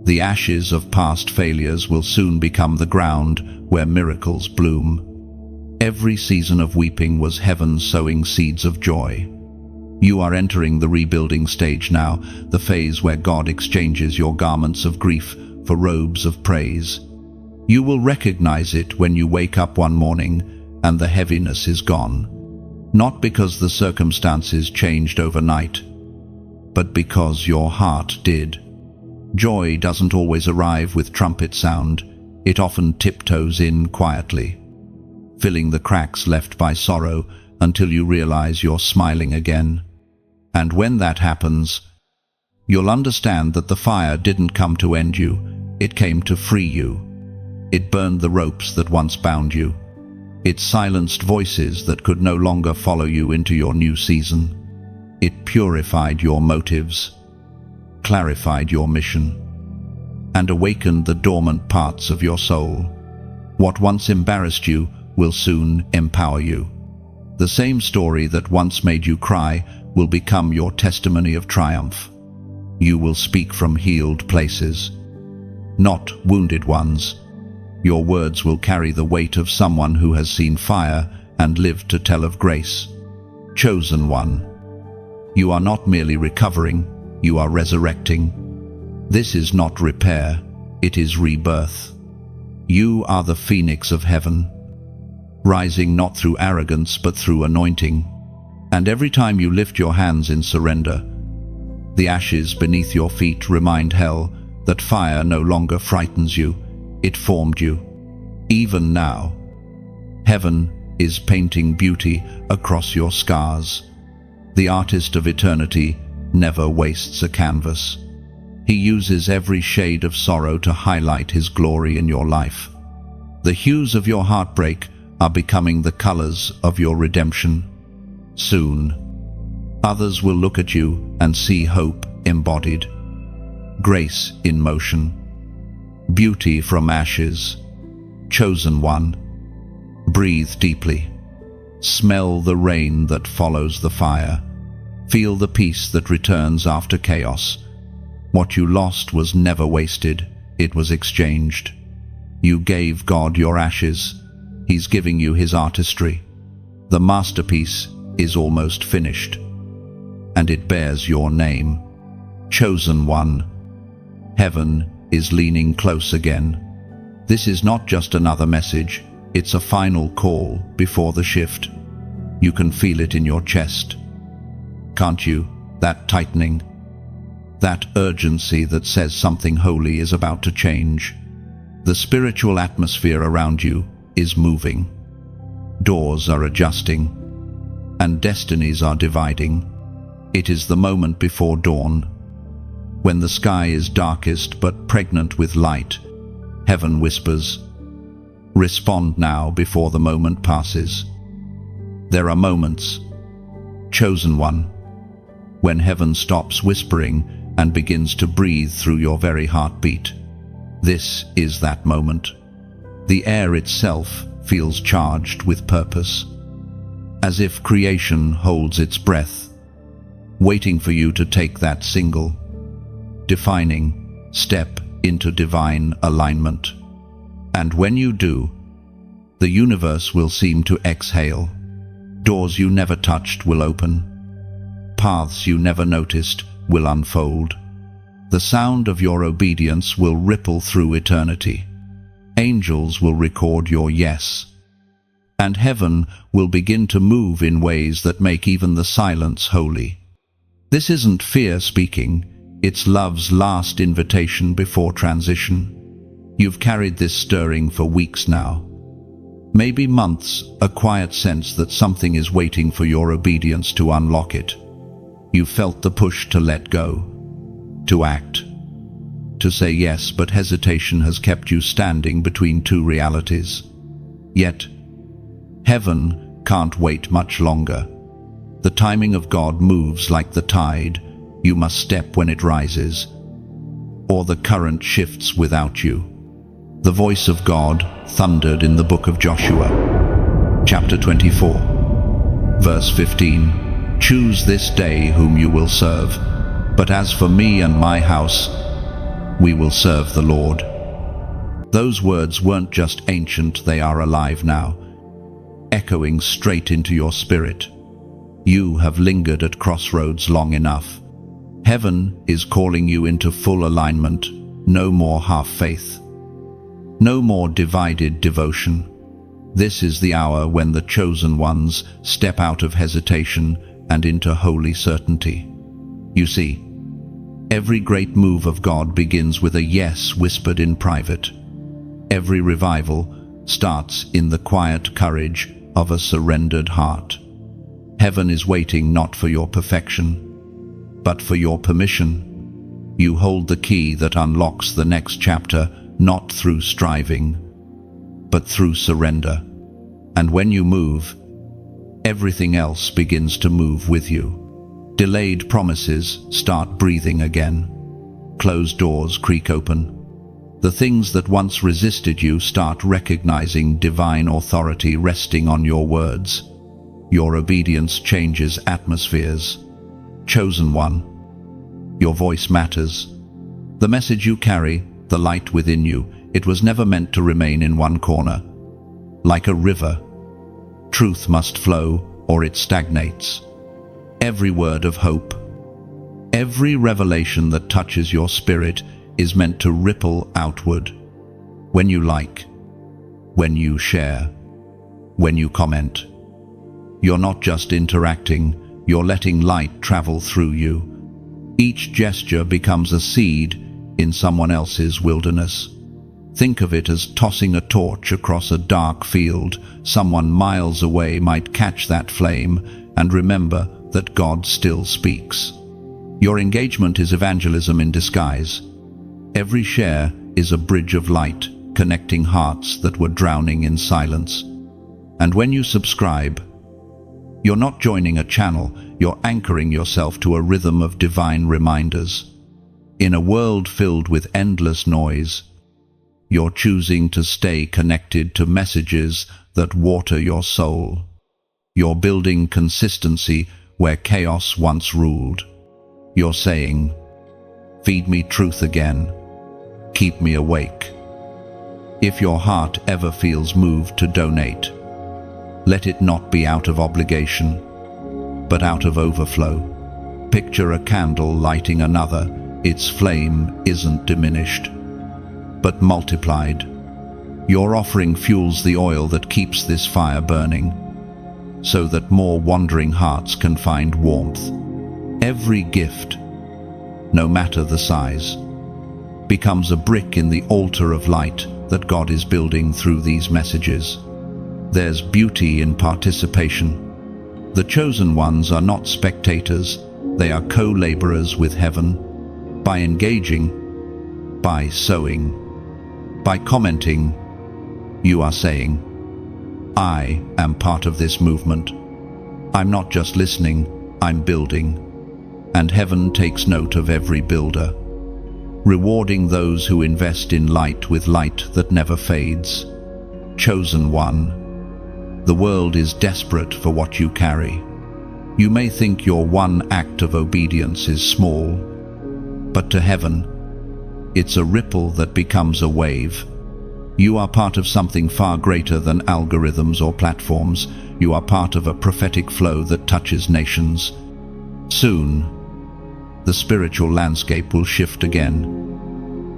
The ashes of past failures will soon become the ground where miracles bloom. Every season of weeping was heaven sowing seeds of joy. You are entering the rebuilding stage now, the phase where God exchanges your garments of grief for robes of praise. You will recognize it when you wake up one morning and the heaviness is gone. Not because the circumstances changed overnight, but because your heart did. Joy doesn't always arrive with trumpet sound. It often tiptoes in quietly, filling the cracks left by sorrow until you realize you're smiling again. And when that happens, you'll understand that the fire didn't come to end you, it came to free you. It burned the ropes that once bound you. It silenced voices that could no longer follow you into your new season. It purified your motives, clarified your mission, and awakened the dormant parts of your soul. What once embarrassed you will soon empower you. The same story that once made you cry will become your testimony of triumph. You will speak from healed places, not wounded ones. Your words will carry the weight of someone who has seen fire and lived to tell of grace. Chosen one, you are not merely recovering, you are resurrecting. This is not repair, it is rebirth. You are the phoenix of heaven, rising not through arrogance but through anointing. And every time you lift your hands in surrender, the ashes beneath your feet remind hell that fire no longer frightens you, it formed you. Even now, heaven is painting beauty across your scars. The artist of eternity never wastes a canvas. He uses every shade of sorrow to highlight His glory in your life. The hues of your heartbreak are becoming the colors of your redemption. Soon, others will look at you and see hope embodied, grace in motion, beauty from ashes. Chosen one, breathe deeply. Smell the rain that follows the fire. Feel the peace that returns after chaos. What you lost was never wasted, it was exchanged. You gave God your ashes. He's giving you his artistry. The masterpiece is almost finished, and it bears your name. Chosen one. Heaven is leaning close again. This is not just another message, it's a final call before the shift. You can feel it in your chest. Can't you? That tightening, that urgency that says something holy is about to change. The spiritual atmosphere around you is moving. Doors are adjusting, and destinies are dividing. It is the moment before dawn, when the sky is darkest but pregnant with light. Heaven whispers, "Respond now before the moment passes." There are moments, chosen one, when heaven stops whispering and begins to breathe through your very heartbeat. This is that moment. The air itself feels charged with purpose, as if creation holds its breath, waiting for you to take that single, defining step into divine alignment. And when you do, the universe will seem to exhale. Doors you never touched will open. Paths you never noticed will unfold. The sound of your obedience will ripple through eternity. Angels will record your yes, and heaven will begin to move in ways that make even the silence holy. This isn't fear speaking, it's love's last invitation before transition. You've carried this stirring for weeks now, maybe months, a quiet sense that something is waiting for your obedience to unlock it. You felt the push to let go, to act, to say yes, but hesitation has kept you standing between two realities. Yet, heaven can't wait much longer. The timing of God moves like the tide. You must step when it rises, or the current shifts without you. The voice of God thundered in the book of Joshua, chapter 24, verse 15. "Choose this day whom you will serve, but as for me and my house, we will serve the Lord." Those words weren't just ancient, they are alive now, echoing straight into your spirit. You have lingered at crossroads long enough. Heaven is calling you into full alignment. No more half-faith. No more divided devotion. This is the hour when the chosen ones step out of hesitation and into holy certainty. You see, every great move of God begins with a yes whispered in private. Every revival starts in the quiet courage of a surrendered heart. Heaven is waiting not for your perfection, but for your permission. You hold the key that unlocks the next chapter, not through striving, but through surrender. And when you move, everything else begins to move with you. Delayed promises start breathing again. Closed doors creak open. The things that once resisted you start recognizing divine authority resting on your words. Your obedience changes atmospheres. Chosen one, your voice matters. The message you carry, the light within you, it was never meant to remain in one corner. Like a river, truth must flow or it stagnates. Every word of hope, every revelation that touches your spirit is meant to ripple outward. When you like, when you share, when you comment, you're not just interacting, you're letting light travel through you. Each gesture becomes a seed in someone else's wilderness. Think of it as tossing a torch across a dark field. Someone miles away might catch that flame and remember that God still speaks. Your engagement is evangelism in disguise. Every share is a bridge of light, connecting hearts that were drowning in silence. And when you subscribe, you're not joining a channel, you're anchoring yourself to a rhythm of divine reminders. In a world filled with endless noise, you're choosing to stay connected to messages that water your soul. You're building consistency where chaos once ruled. You're saying, "Feed me truth again. Keep me awake." If your heart ever feels moved to donate, let it not be out of obligation, but out of overflow. Picture a candle lighting another. Its flame isn't diminished, but multiplied. Your offering fuels the oil that keeps this fire burning, so that more wandering hearts can find warmth. Every gift, no matter the size, becomes a brick in the altar of light that God is building through these messages. There's beauty in participation. The chosen ones are not spectators, they are co-laborers with heaven. By engaging, by sowing, by commenting, you are saying, "I am part of this movement. I'm not just listening, I'm building." And heaven takes note of every builder, rewarding those who invest in light with light that never fades. Chosen one, the world is desperate for what you carry. You may think your one act of obedience is small, but to heaven, it's a ripple that becomes a wave. You are part of something far greater than algorithms or platforms. You are part of a prophetic flow that touches nations. Soon, the spiritual landscape will shift again,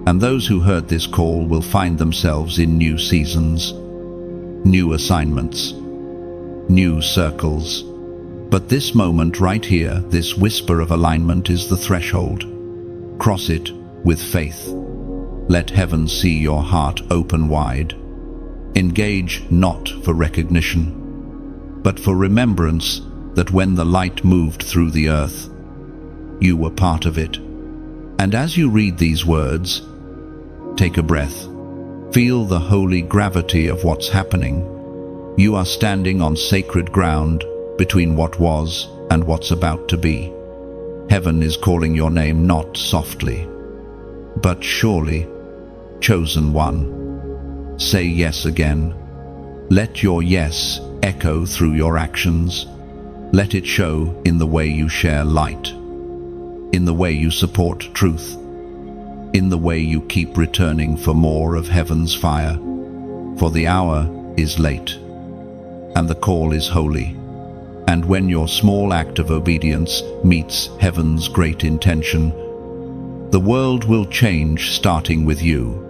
and those who heard this call will find themselves in new seasons, new assignments, new circles. But this moment right here, this whisper of alignment, is the threshold. Cross it with faith. Let heaven see your heart open wide. Engage not for recognition, but for remembrance that when the light moved through the earth, you were part of it. And as you read these words, take a breath. Feel the holy gravity of what's happening. You are standing on sacred ground between what was and what's about to be. Heaven is calling your name not softly, but surely. Chosen one, say yes again. Let your yes echo through your actions. Let it show in the way you share light, in the way you support truth, in the way you keep returning for more of heaven's fire. For the hour is late, and the call is holy. And when your small act of obedience meets heaven's great intention, the world will change, starting with you,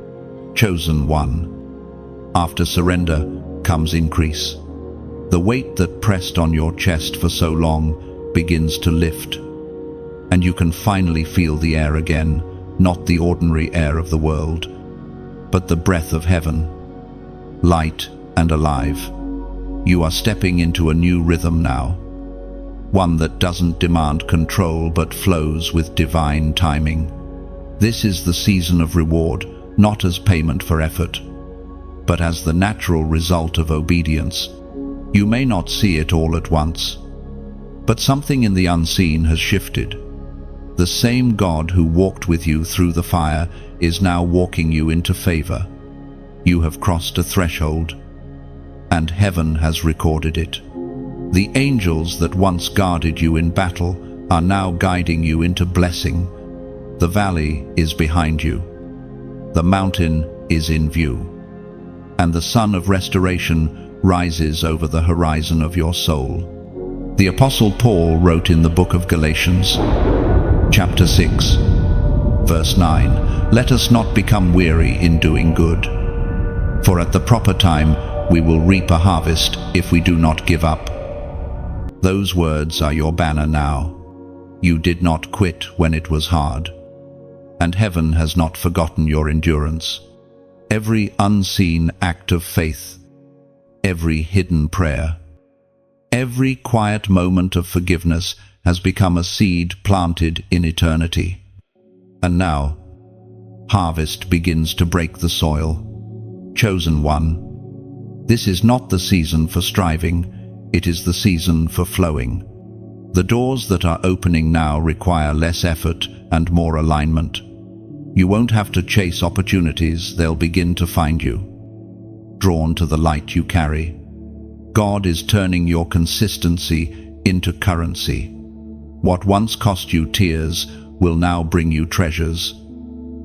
chosen one. After surrender comes increase. The weight that pressed on your chest for so long begins to lift, and you can finally feel the air again, not the ordinary air of the world, but the breath of heaven, light and alive. You are stepping into a new rhythm now, one that doesn't demand control but flows with divine timing. This is the season of reward, not as payment for effort, but as the natural result of obedience. You may not see it all at once, but something in the unseen has shifted. The same God who walked with you through the fire is now walking you into favor. You have crossed a threshold, and heaven has recorded it. The angels that once guarded you in battle are now guiding you into blessing. The valley is behind you. The mountain is in view. And the sun of restoration rises over the horizon of your soul. The Apostle Paul wrote in the book of Galatians, chapter 6, verse 9, "Let us not become weary in doing good, for at the proper time we will reap a harvest if we do not give up." Those words are your banner now. You did not quit when it was hard, and heaven has not forgotten your endurance. Every unseen act of faith, every hidden prayer, every quiet moment of forgiveness has become a seed planted in eternity. And now, harvest begins to break the soil. Chosen one, this is not the season for striving, it is the season for flowing. The doors that are opening now require less effort and more alignment. You won't have to chase opportunities, they'll begin to find you. Drawn to the light you carry. God is turning your consistency into currency. What once cost you tears will now bring you treasures.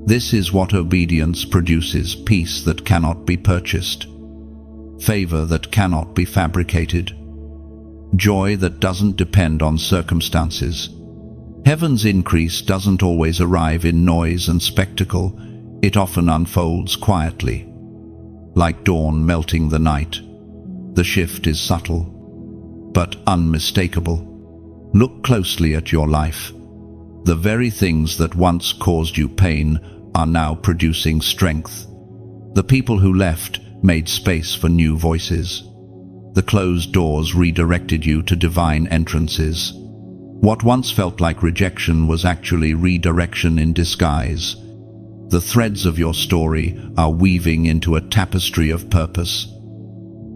This is what obedience produces: peace that cannot be purchased, favor that cannot be fabricated, joy that doesn't depend on circumstances. Heaven's increase doesn't always arrive in noise and spectacle, it often unfolds quietly. Like dawn melting the night, the shift is subtle, but unmistakable. Look closely at your life. The very things that once caused you pain are now producing strength. The people who left made space for new voices. The closed doors redirected you to divine entrances. What once felt like rejection was actually redirection in disguise. The threads of your story are weaving into a tapestry of purpose.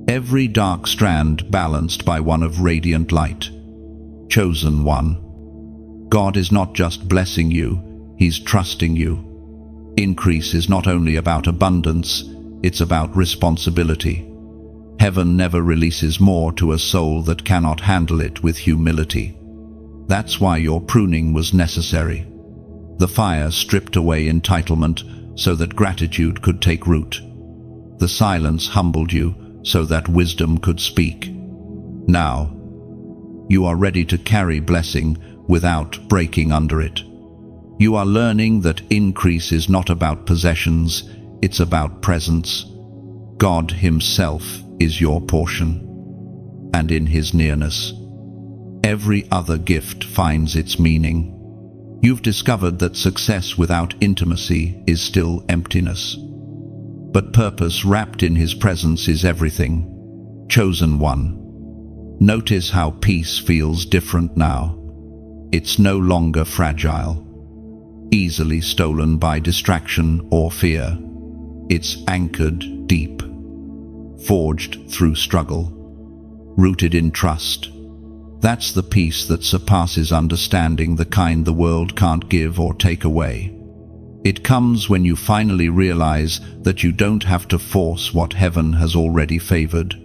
Every dark strand balanced by one of radiant light. Chosen one. God is not just blessing you, He's trusting you. Increase is not only about abundance, it's about responsibility. Heaven never releases more to a soul that cannot handle it with humility. That's why your pruning was necessary. The fire stripped away entitlement so that gratitude could take root. The silence humbled you so that wisdom could speak. Now, you are ready to carry blessing without breaking under it. You are learning that increase is not about possessions, it's about presence. God Himself is your portion, and in His nearness, every other gift finds its meaning. You've discovered that success without intimacy is still emptiness. But purpose wrapped in His presence is everything. Chosen one. Notice how peace feels different now. It's no longer fragile, easily stolen by distraction or fear. It's anchored deep, forged through struggle, rooted in trust. That's the peace that surpasses understanding, the kind the world can't give or take away. It comes when you finally realize that you don't have to force what heaven has already favored.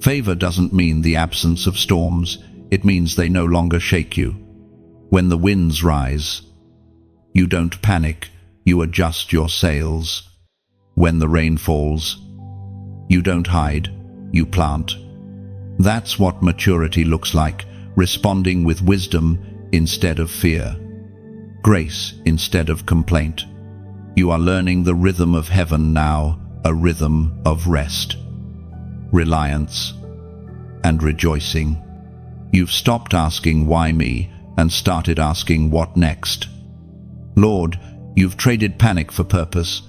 Favor doesn't mean the absence of storms, it means they no longer shake you. When the winds rise, you don't panic, you adjust your sails. When the rain falls, you don't hide, you plant. That's what maturity looks like, responding with wisdom instead of fear, grace instead of complaint. You are learning the rhythm of heaven now, a rhythm of rest, reliance, and rejoicing. You've stopped asking why me and started asking what next. Lord, you've traded panic for purpose,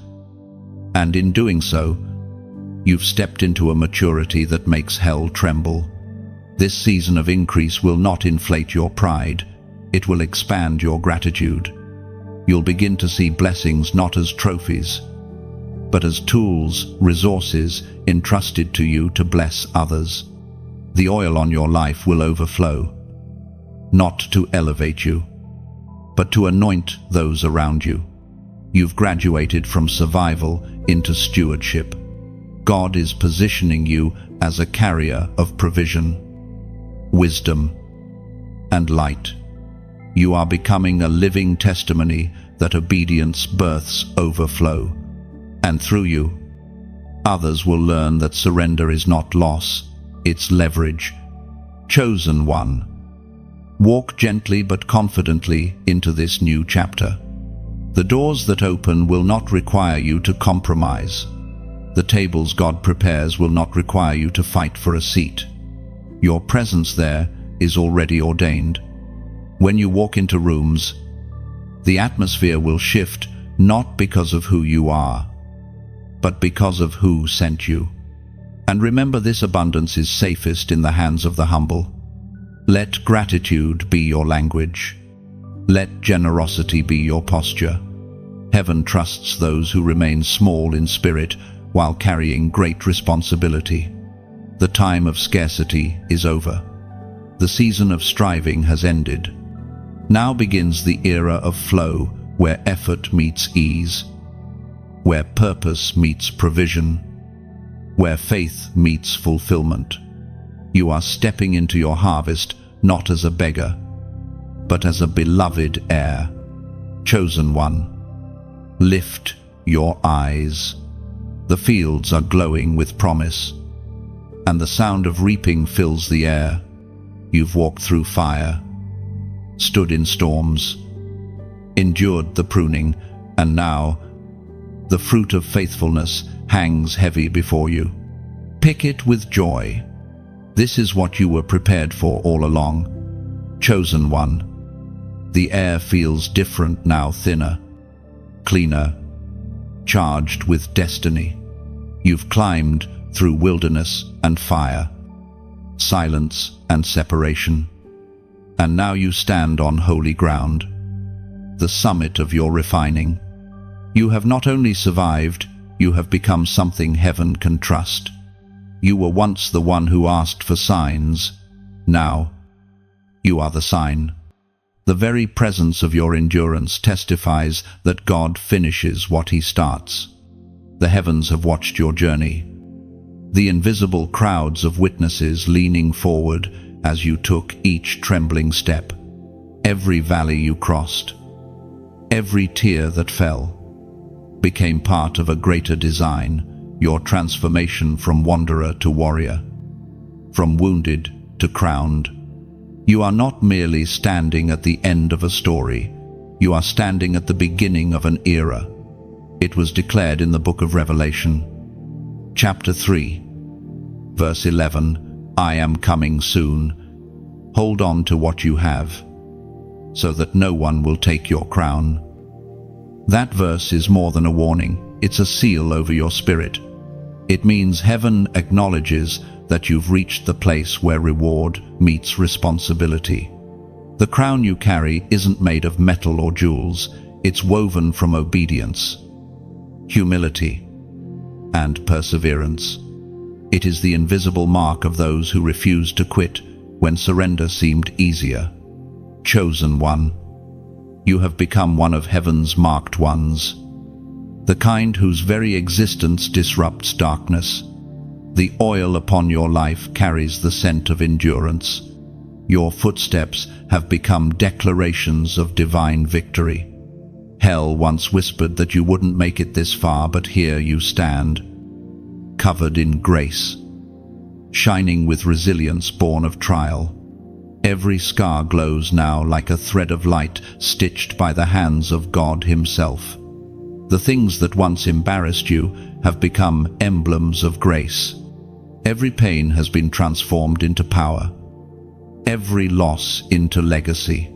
and in doing so, you've stepped into a maturity that makes hell tremble. This season of increase will not inflate your pride, it will expand your gratitude. You'll begin to see blessings not as trophies, but as tools, resources entrusted to you to bless others. The oil on your life will overflow, not to elevate you, but to anoint those around you. You've graduated from survival into stewardship. God is positioning you as a carrier of provision, wisdom, and light. You are becoming a living testimony that obedience births overflow. And through you, others will learn that surrender is not loss, it's leverage. Chosen one. Walk gently but confidently into this new chapter. The doors that open will not require you to compromise. The tables God prepares will not require you to fight for a seat. Your presence there is already ordained. When you walk into rooms, the atmosphere will shift not because of who you are, but because of who sent you. And remember, this abundance is safest in the hands of the humble. Let gratitude be your language. Let generosity be your posture. Heaven trusts those who remain small in spirit while carrying great responsibility. The time of scarcity is over. The season of striving has ended. Now begins the era of flow, where effort meets ease, where purpose meets provision, where faith meets fulfillment. You are stepping into your harvest not as a beggar, but as a beloved heir. Chosen one, lift your eyes. The fields are glowing with promise, and the sound of reaping fills the air. You've walked through fire, stood in storms, endured the pruning, and now the fruit of faithfulness hangs heavy before you. Pick it with joy. This is what you were prepared for all along. Chosen one, the air feels different now, thinner, cleaner, charged with destiny. You've climbed through wilderness and fire, silence and separation, and now you stand on holy ground, the summit of your refining. You have not only survived, you have become something heaven can trust. You were once the one who asked for signs. Now, you are the sign. The very presence of your endurance testifies that God finishes what He starts. The heavens have watched your journey. The invisible crowds of witnesses leaning forward as you took each trembling step. Every valley you crossed, every tear that fell, became part of a greater design, your transformation from wanderer to warrior, from wounded to crowned. You are not merely standing at the end of a story, you are standing at the beginning of an era. It was declared in the book of Revelation, chapter 3, verse 11, I am coming soon. Hold on to what you have, so that no one will take your crown. That verse is more than a warning, it's a seal over your spirit. It means heaven acknowledges that you've reached the place where reward meets responsibility. The crown you carry isn't made of metal or jewels, it's woven from obedience, humility, and perseverance. It is the invisible mark of those who refuse to quit when surrender seemed easier. Chosen one, you have become one of heaven's marked ones, the kind whose very existence disrupts darkness. The oil upon your life carries the scent of endurance. Your footsteps have become declarations of divine victory. Hell once whispered that you wouldn't make it this far, but here you stand, covered in grace, shining with resilience born of trial. Every scar glows now like a thread of light stitched by the hands of God Himself. The things that once embarrassed you have become emblems of grace. Every pain has been transformed into power, every loss into legacy.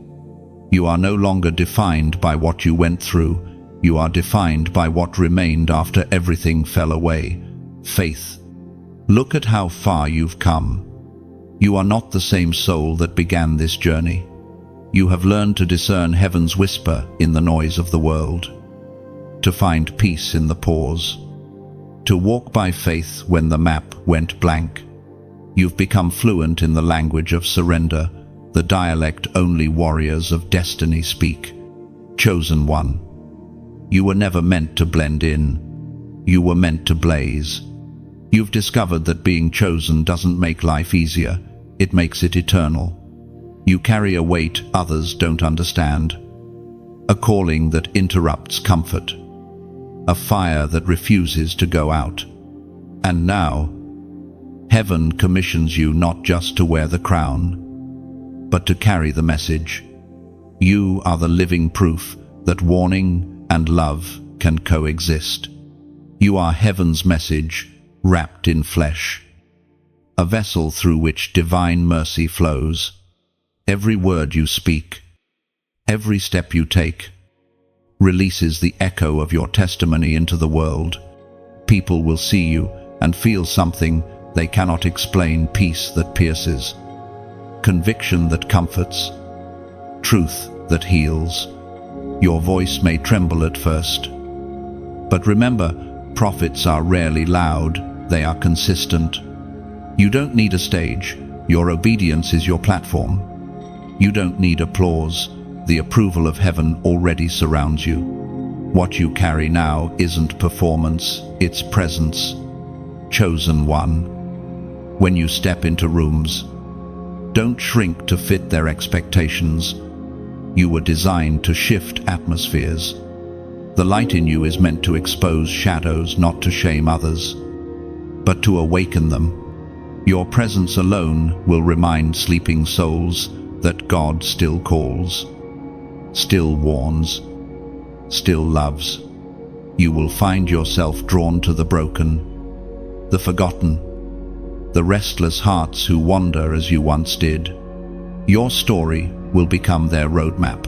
You are no longer defined by what you went through, you are defined by what remained after everything fell away. Faith. Look at how far you've come. You are not the same soul that began this journey. You have learned to discern heaven's whisper in the noise of the world, to find peace in the pause, to walk by faith when the map went blank. You've become fluent in the language of surrender, the dialect only warriors of destiny speak. Chosen one, you were never meant to blend in. You were meant to blaze. You've discovered that being chosen doesn't make life easier, it makes it eternal. You carry a weight others don't understand, a calling that interrupts comfort, a fire that refuses to go out. And now, heaven commissions you not just to wear the crown, but to carry the message. You are the living proof that warning and love can coexist. You are heaven's message wrapped in flesh, a vessel through which divine mercy flows. Every word you speak, every step you take, releases the echo of your testimony into the world. People will see you and feel something they cannot explain, peace that pierces, conviction that comforts, truth that heals. Your voice may tremble at first, but remember, Prophets are rarely loud, they are consistent. You don't need a stage, your obedience is your platform. You don't need applause, the approval of heaven already surrounds you. What you carry now isn't performance, it's presence. Chosen one. When you step into rooms, don't shrink to fit their expectations. You were designed to shift atmospheres. The light in you is meant to expose shadows, not to shame others, but to awaken them. Your presence alone will remind sleeping souls that God still calls, still warns, still loves. You will find yourself drawn to the broken, the forgotten, the restless hearts who wander as you once did. Your story will become their roadmap.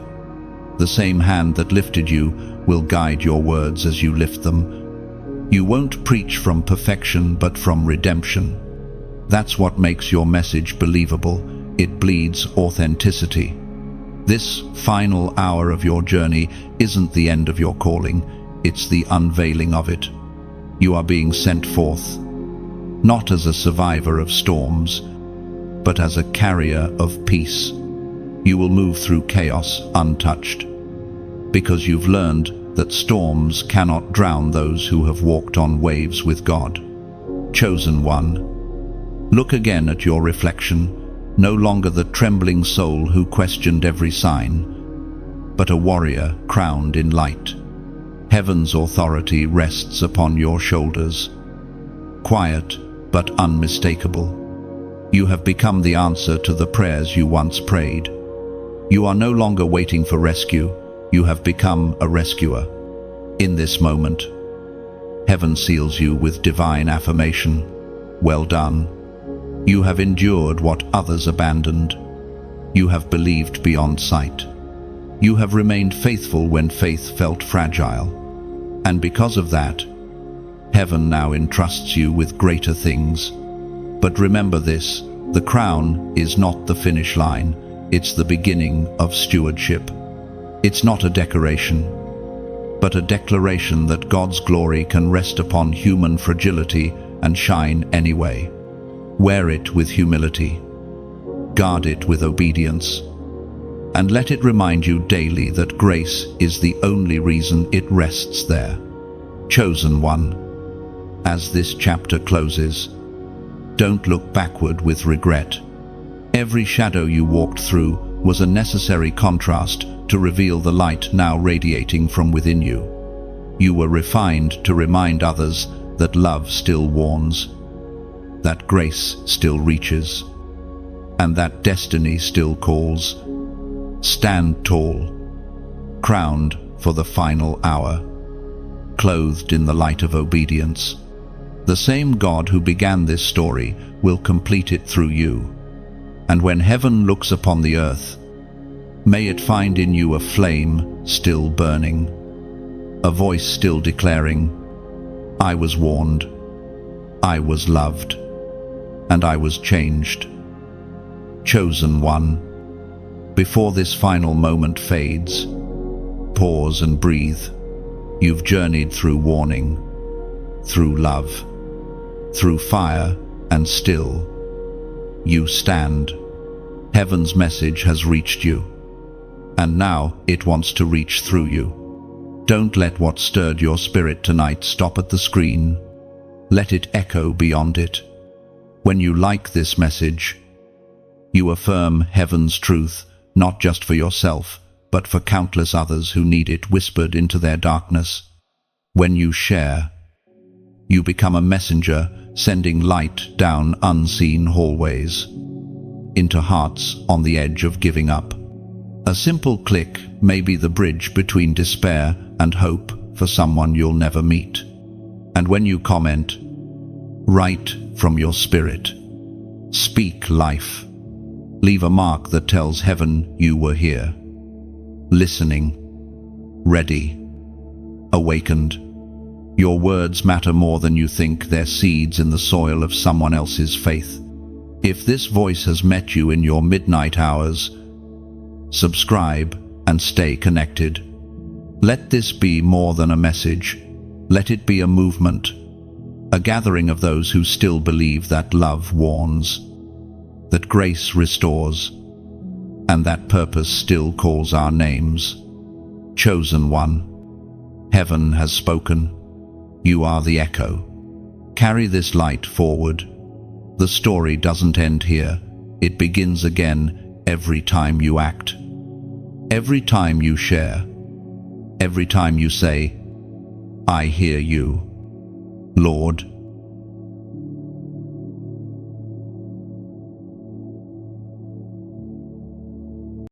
The same hand that lifted you will guide your words as you lift them. You won't preach from perfection, but from redemption. That's what makes your message believable. It bleeds authenticity. This final hour of your journey isn't the end of your calling, it's the unveiling of it. You are being sent forth, not as a survivor of storms, but as a carrier of peace. You will move through chaos untouched, because you've learned that storms cannot drown those who have walked on waves with God. Chosen one. Look again at your reflection, no longer the trembling soul who questioned every sign, but a warrior crowned in light. Heaven's authority rests upon your shoulders, quiet but unmistakable. You have become the answer to the prayers you once prayed. You are no longer waiting for rescue, you have become a rescuer. In this moment, heaven seals you with divine affirmation. Well done. You have endured what others abandoned. You have believed beyond sight. You have remained faithful when faith felt fragile. And because of that, heaven now entrusts you with greater things. But remember this, the crown is not the finish line, it's the beginning of stewardship. It's not a decoration, but a declaration that God's glory can rest upon human fragility and shine anyway. Wear it with humility, guard it with obedience, and let it remind you daily that grace is the only reason it rests there. Chosen one. As this chapter closes, don't look backward with regret. Every shadow you walked through was a necessary contrast to reveal the light now radiating from within you. You were refined to remind others that love still warns, that grace still reaches, and that destiny still calls. Stand tall, crowned for the final hour, clothed in the light of obedience. The same God who began this story will complete it through you. And when heaven looks upon the earth, may it find in you a flame still burning, a voice still declaring, I was warned, I was loved, and I was changed. Chosen one. Before this final moment fades, pause and breathe. You've journeyed through warning, through love, through fire, and still you stand. Heaven's message has reached you, and now it wants to reach through you. Don't let what stirred your spirit tonight stop at the screen. Let it echo beyond it. When you like this message, you affirm heaven's truth, not just for yourself, but for countless others who need it whispered into their darkness. When you share, you become a messenger sending light down unseen hallways, into hearts on the edge of giving up. A simple click may be the bridge between despair and hope for someone you'll never meet. And when you comment, write from your spirit. Speak life. Leave a mark that tells heaven you were here. Listening. Ready. Awakened. Your words matter more than you think. They're seeds in the soil of someone else's faith. If this voice has met you in your midnight hours, subscribe and stay connected. Let this be more than a message. Let it be a movement, a gathering of those who still believe that love warns, that grace restores, and that purpose still calls our names. Chosen one, heaven has spoken. You are the echo. Carry this light forward. The story doesn't end here. It begins again every time you act. Every time you share. Every time you say, I hear you. Lord,